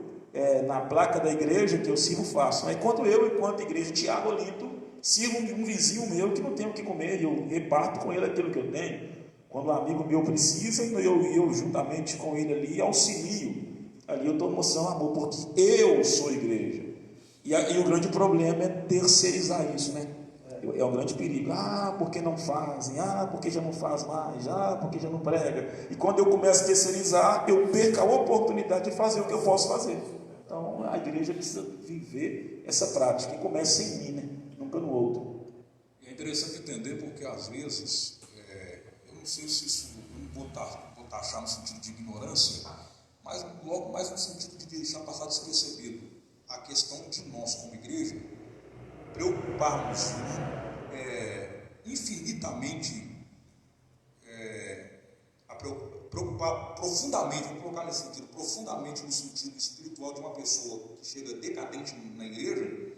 na placa da igreja que eu sirvo, faço. Mas quando eu, enquanto igreja Tiago Olinto, sirvo um vizinho meu que não tem o que comer, e eu reparto com ele aquilo que eu tenho. Quando um amigo meu precisa, eu juntamente com ele ali auxilio. Ali eu estou mostrando amor, porque eu sou igreja. E o grande problema é terceirizar isso, né? É um grande perigo. Porque não fazem? Porque já não faz mais? Porque já não prega? E quando eu começo a terceirizar, eu perco a oportunidade de fazer o que eu posso fazer. Então a igreja precisa viver essa prática, e começa em mim, né? Nunca no outro. É interessante entender, porque às vezes, eu não sei se isso, não vou taxar no sentido de ignorância, mas logo mais no sentido de deixar passar despercebido a questão de nós como igreja preocuparmos infinitamente, preocupar profundamente, vou colocar nesse sentido, profundamente no sentido espiritual de uma pessoa que chega decadente na igreja,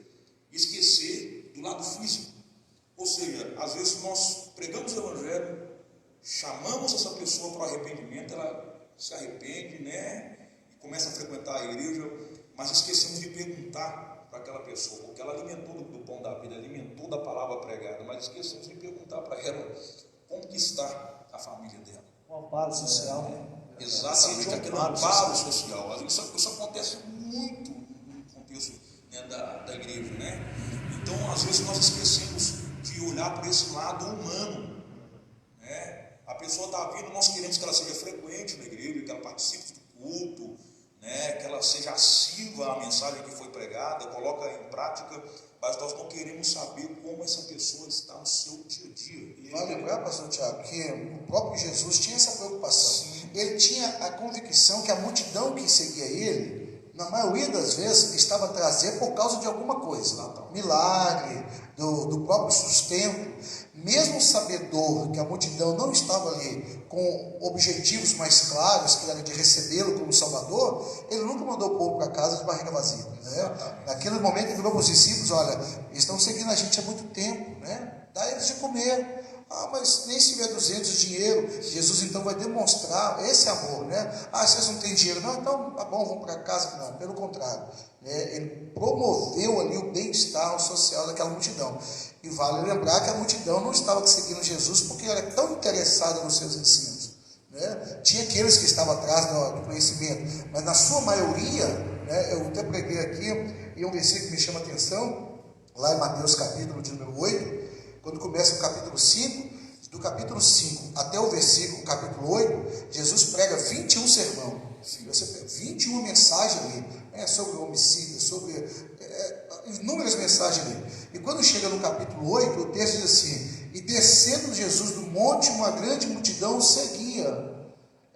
esquecer do lado físico. Ou seja, às vezes nós pregamos o evangelho, chamamos essa pessoa para o arrependimento, ela se arrepende, né, e começa a frequentar a igreja, mas esquecemos de perguntar para aquela pessoa, porque ela alimentou do pão da vida, alimentou da palavra pregada, mas esquecemos de perguntar para ela como que está a família dela. Um amparo social, né? Exatamente, aquele amparo social. Isso acontece muito no contexto, né, da igreja, né? Então, às vezes, nós esquecemos de olhar para esse lado humano, né? A pessoa está vindo, nós queremos que ela seja frequente na igreja, que ela participe do culto, né? Que ela seja assídua à mensagem que foi pregada, coloca em prática, mas nós não queremos saber como essa pessoa está no seu dia a dia. E vale lembrar, pastor Tiago, que o próprio Jesus tinha essa preocupação. Sim. Ele tinha a convicção que a multidão que seguia ele, na maioria das vezes, estava a trazer por causa de alguma coisa, milagre, do próprio sustento. Mesmo sabedor que a multidão não estava ali com objetivos mais claros, que era de recebê-lo como Salvador, ele nunca mandou o povo para casa de barriga vazia, né? Naquele momento ele falou para os discípulos: olha, eles estão seguindo a gente há muito tempo, né? Dá eles de comer. Mas nem se tiver 200 de dinheiro. Jesus então vai demonstrar esse amor, né? Vocês não têm dinheiro, não? Então tá bom, vamos para casa. Não, pelo contrário, né? Ele promoveu ali o bem-estar social daquela multidão. E vale lembrar que a multidão não estava seguindo Jesus porque era tão interessada nos seus ensinos, né? Tinha aqueles que estavam atrás do conhecimento, mas na sua maioria, né? Eu até preguei aqui, e um versículo que me chama a atenção, lá em Mateus capítulo de número 8, quando começa o capítulo 5, do capítulo 5 até o versículo capítulo 8, Jesus prega 21 sermão, 21 mensagens ali, sobre o homicídio, sobre inúmeras mensagens ali. E quando chega no capítulo 8, o texto diz assim: e descendo Jesus do monte, uma grande multidão o seguia.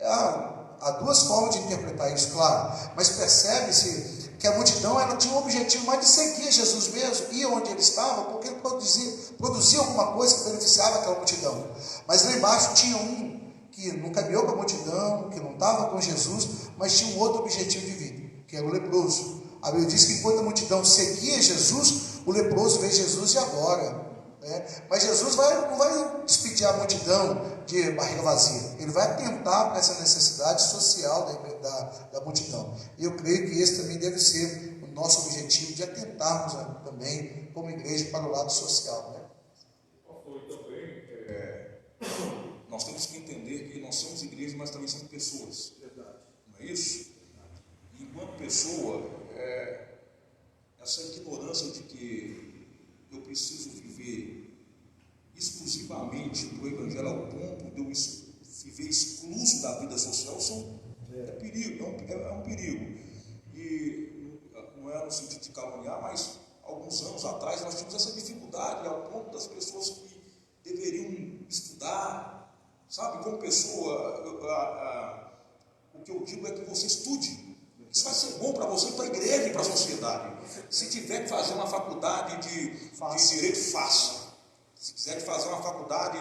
Há duas formas de interpretar isso, claro, mas percebe-se que a multidão ela tinha um objetivo mais de seguir Jesus mesmo, ia onde ele estava, porque ele produzia alguma coisa que beneficiava aquela multidão. Mas lá embaixo tinha um que não caminhou com a multidão, que não estava com Jesus, mas tinha um outro objetivo de vida, que era o leproso. A Bíblia diz que enquanto a multidão seguia Jesus, o leproso vê Jesus de agora, né? Mas Jesus não vai despedir a multidão de barriga vazia. Ele vai atentar para essa necessidade social da multidão. E eu creio que esse também deve ser o nosso objetivo, de atentarmos também, como igreja, para o lado social, né? Nós temos que entender que nós somos igreja, mas também somos pessoas. Não é isso? E enquanto pessoa, essa ignorância de que eu preciso viver exclusivamente do Evangelho ao ponto de eu viver excluso da vida social é perigo, é um perigo. E não é no sentido de caluniar, mas alguns anos atrás nós tínhamos essa dificuldade ao ponto das pessoas que deveriam estudar, sabe, como pessoa, o que eu digo é que você estude. Isso vai ser bom para você, para a igreja e para a sociedade. Se tiver que fazer uma faculdade de direito, faça. Se quiser fazer uma faculdade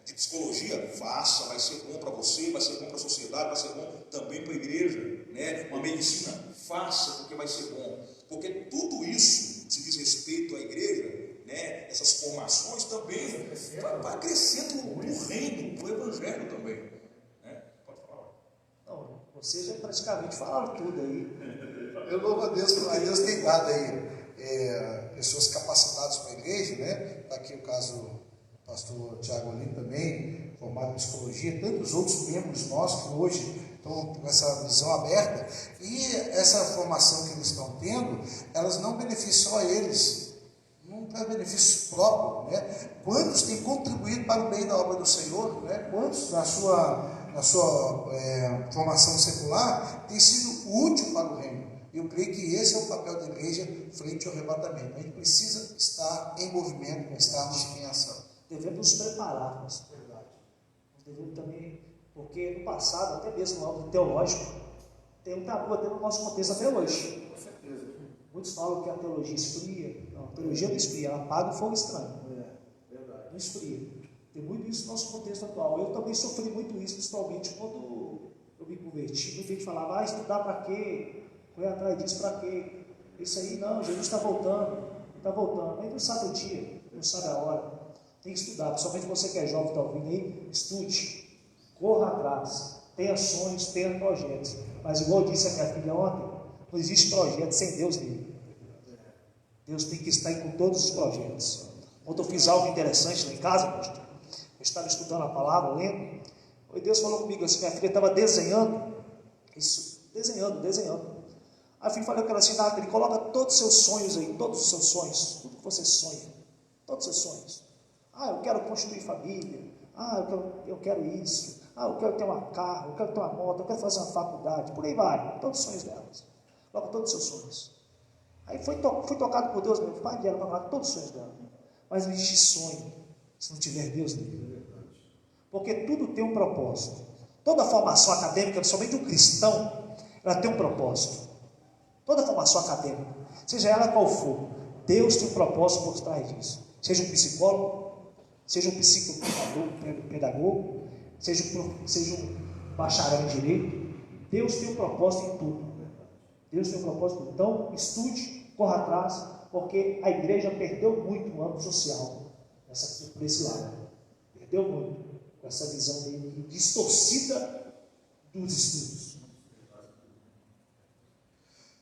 de psicologia, faça. Vai ser bom para você, vai ser bom para a sociedade, vai ser bom também para a igreja, né? Uma medicina, faça, porque vai ser bom. Porque tudo isso se diz respeito à igreja, né? Essas formações também vai crescendo o reino, o evangelho também. Vocês já praticamente falaram tudo aí. Eu louvo a Deus porque Deus tem dado aí pessoas capacitadas para a igreja, né? Está aqui o caso do pastor Tiago Olim também, formado em psicologia, tantos outros membros nossos que hoje estão com essa visão aberta, e essa formação que eles estão tendo, elas não beneficiam só eles, não traz benefício próprio, né? Quantos têm contribuído para o bem da obra do Senhor, né? Quantos na sua formação secular têm sido útil para o reino? Eu creio que esse é o papel da igreja frente ao arrebatamento. A gente precisa estar em movimento, estarmos em ação. Devemos nos preparar, mas verdade. Nós devemos também, porque no passado, até mesmo no âmbito teológico, tem um tabu até no nosso contexto até hoje. Com certeza. Muitos falam que a teologia esfria. Não, a teologia não esfria, ela apaga o fogo estranho. Verdade. Não esfria. Tem muito isso no nosso contexto atual. Eu também sofri muito isso, principalmente quando eu me converti. Muita gente falava, estudar para quê? Correr atrás disso para quê? Isso aí não, Jesus está voltando. Está voltando. Mas não sabe o dia, não sabe a hora. Tem que estudar, principalmente você que é jovem, está ouvindo aí, estude, corra atrás, tenha sonhos, tenha projetos. Mas igual eu disse a minha filha ontem, não existe projeto sem Deus nele. Deus tem que estar aí com todos os projetos. Ontem eu fiz algo interessante lá em casa, pastor. Eu estava estudando a palavra, lendo, e Deus falou comigo assim, minha filha estava desenhando, desenhando. Aí eu falei com ela assim, Nathalie, coloca todos os seus sonhos aí, todos os seus sonhos, tudo que você sonha, todos os seus sonhos. Eu quero construir família, eu quero isso, eu quero ter um carro, eu quero ter uma moto, eu quero fazer uma faculdade, por aí vai, todos os sonhos delas. Coloca todos os seus sonhos. Aí fui tocado por Deus, meu pai dela, para colocar todos os sonhos dela. Mas não existe sonho se não tiver Deus nele. Porque tudo tem um propósito. Toda formação acadêmica, principalmente um cristão, ela tem um propósito. Toda formação acadêmica, seja ela qual for, Deus tem um propósito por trás disso. Seja um psicólogo, seja um psicopedagogo, seja um bacharel em direito, Deus tem um propósito em tudo. Deus tem um propósito em tudo. Então, estude, corra atrás, porque a igreja perdeu muito no âmbito social, por esse lado. Perdeu muito, com essa visão meio distorcida dos estudos.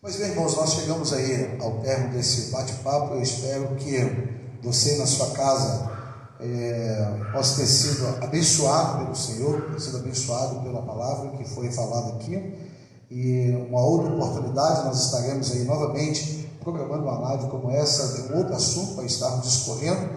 Pois bem, irmãos, nós chegamos aí ao término desse bate-papo. Eu espero que você na sua casa possa ter sido abençoado pelo Senhor, ter sido abençoado pela palavra que foi falada aqui. E uma outra oportunidade, nós estaremos aí novamente programando uma live como essa, de um outro assunto para estarmos discorrendo.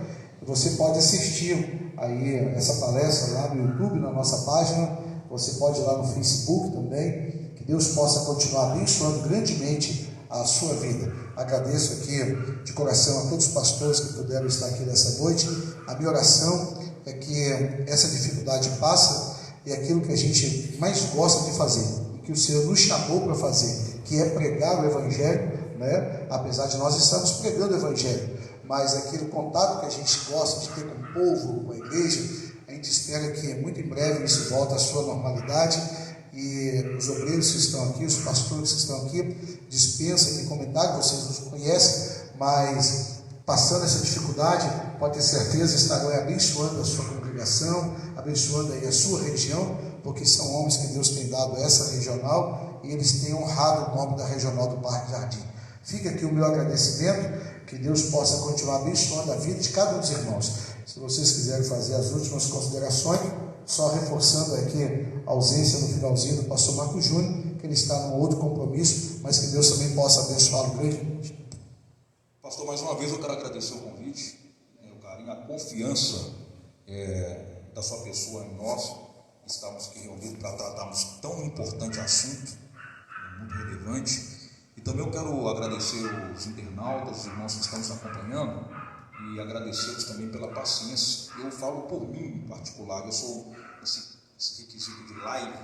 E você pode assistir aí essa palestra lá no YouTube, na nossa página. Você pode ir lá no Facebook também. Que Deus possa continuar abençoando grandemente a sua vida. Agradeço aqui de coração a todos os pastores que puderam estar aqui nessa noite. A minha oração é que essa dificuldade passe e aquilo que a gente mais gosta de fazer, e que o Senhor nos chamou para fazer, que é pregar o Evangelho, né? Apesar de nós estarmos pregando o Evangelho, mas aquele contato que a gente gosta de ter com o povo, com a igreja, a gente espera que muito em breve isso volte à sua normalidade. E os obreiros que estão aqui, os pastores que estão aqui, dispensem de comentário, vocês nos conhecem, mas passando essa dificuldade, pode ter certeza, estarão abençoando a sua congregação, abençoando aí a sua região, porque são homens que Deus tem dado essa regional e eles têm honrado o nome da regional do Parque Jardim. Fica aqui o meu agradecimento, que Deus possa continuar abençoando a vida de cada um dos irmãos. Se vocês quiserem fazer as últimas considerações, só reforçando aqui a ausência no finalzinho do pastor Marco Júnior, que ele está num outro compromisso, mas que Deus também possa abençoá-lo grandemente. Pastor, mais uma vez eu quero agradecer o convite, o carinho, a confiança da sua pessoa em nós. Estamos aqui reunidos para tratarmos tão importante assunto, muito relevante. E também eu quero agradecer os internautas, os irmãos que estão nos acompanhando, e agradecê-los também pela paciência. Eu falo por mim em particular, eu sou esse requisito de live,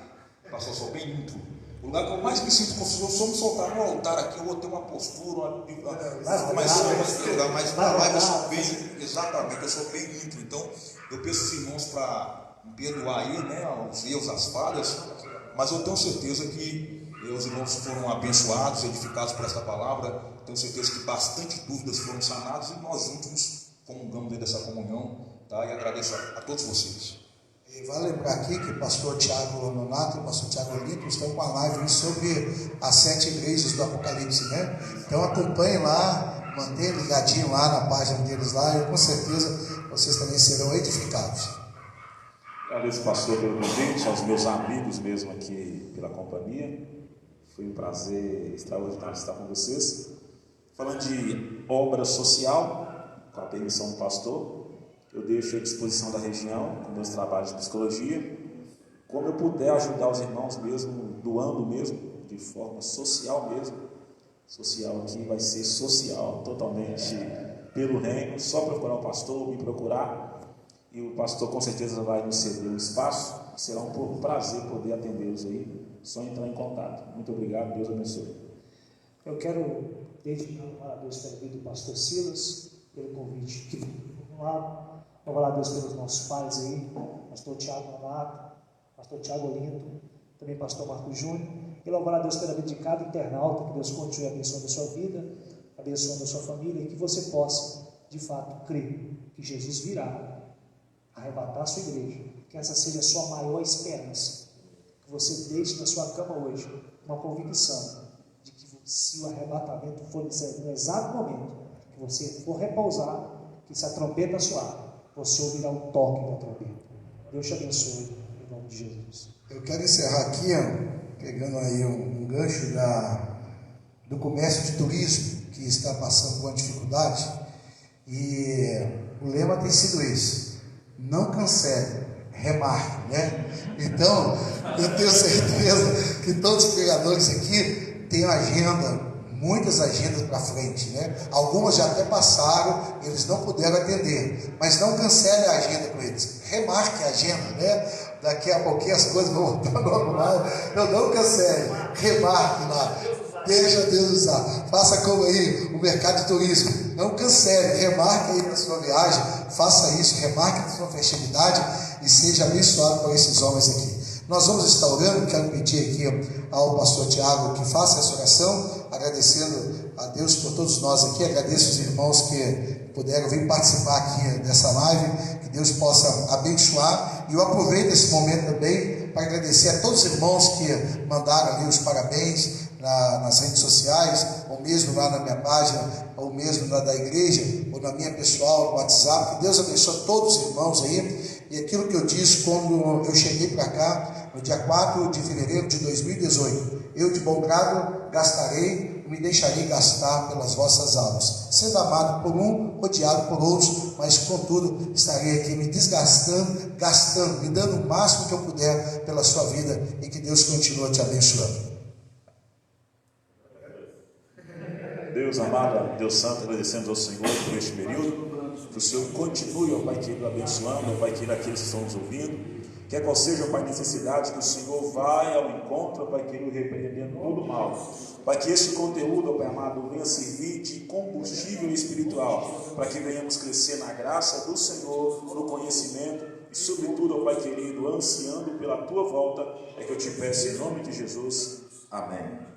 pastor, eu sou bem íntimo. O lugar que eu mais me sinto confuso, se eu me soltar no altar aqui, eu vou ter uma postura, mas na live eu sou bem, exatamente, eu sou bem íntimo. Então, eu peço os irmãos para me perdoar aí, né, os erros, as falhas, mas eu tenho certeza que os irmãos foram abençoados, edificados por esta palavra. Tenho certeza que bastante dúvidas foram sanadas e nós juntos comungamos dessa comunhão, tá? E agradeço a todos vocês. E vale lembrar aqui que o pastor Tiago Nonato e o pastor Tiago Olinto estão com a live sobre as 7 igrejas do Apocalipse, né? Então acompanhem lá, mantenham ligadinho lá na página deles lá, e com certeza vocês também serão edificados. Agradeço, pastor, pelo convite, aos meus amigos mesmo aqui pela companhia. Foi um prazer extraordinário estar com vocês. Falando de obra social, com a permissão do pastor, eu deixo à disposição da região, com meus trabalhos de psicologia, como eu puder ajudar os irmãos mesmo, doando mesmo, de forma social mesmo. Social aqui vai ser social, totalmente pelo reino, só procurar o pastor, me procurar, e o pastor com certeza vai nos ceder o espaço. Será um prazer poder atendê-los aí, só entrar em contato. Muito obrigado, Deus abençoe. Eu quero, desde já, louvar a Deus pela vida do pastor Silas, pelo convite. Vamos lá, louvar a Deus pelos nossos pais aí, pastor Tiago Nonato, pastor Tiago Olinto, também pastor Marcos Júnior, e louvar a Deus pela vida de cada internauta, que Deus continue abençoando a sua vida, abençoando a sua família, e que você possa, de fato, crer que Jesus virá arrebatar a sua igreja, que essa seja a sua maior esperança, que você deixe na sua cama hoje uma convicção de que se o arrebatamento for no exato momento que você for repousar, que se a trombeta soar, você ouvirá o toque da trombeta. Deus te abençoe, em nome de Jesus. Eu quero encerrar aqui, pegando aí um gancho do comércio de turismo, que está passando por uma dificuldade, e o lema tem sido esse: não cancele, remarque, né? Então, eu tenho certeza que todos os pregadores aqui têm agenda, muitas agendas para frente, né? Algumas já até passaram, eles não puderam atender, mas não cancele a agenda com eles, remarque a agenda, né? Daqui a pouquinho as coisas vão voltar ao normal, eu não cancele, remarque lá, deixa Deus usar, faça como aí o mercado de turismo, não cancele, remarque aí na sua viagem, faça isso, remarque na sua festividade e seja abençoado por esses homens aqui. Nós vamos estar orando, quero pedir aqui ao pastor Tiago que faça essa oração, agradecendo a Deus por todos nós aqui, agradeço os irmãos que puderam vir participar aqui dessa live, que Deus possa abençoar, e eu aproveito esse momento também para agradecer a todos os irmãos que mandaram ali os parabéns nas redes sociais, ou mesmo lá na minha página, ou mesmo na da igreja, ou na minha pessoal, no WhatsApp. Que Deus abençoe todos os irmãos aí. E aquilo que eu disse quando eu cheguei para cá, no dia 4 de fevereiro de 2018, eu de bom grado gastarei, me deixarei gastar pelas vossas almas, sendo amado por um, odiado por outros, mas contudo estarei aqui me desgastando, gastando, me dando o máximo que eu puder pela sua vida, e que Deus continue te abençoando. Deus amado, Deus santo, agradecemos ao Senhor por este período, que o Senhor continue, ó Pai querido, abençoando, ó Pai querido, aqueles que estão nos ouvindo, quer qual seja, ó Pai, necessidade, que o Senhor vai ao encontro, ó Pai querido, repreendendo todo o mal, para que este conteúdo, ó Pai amado, venha servir de combustível espiritual, para que venhamos crescer na graça do Senhor, no conhecimento, e sobretudo, ó Pai querido, ansiando pela Tua volta, é que eu te peço em nome de Jesus, amém.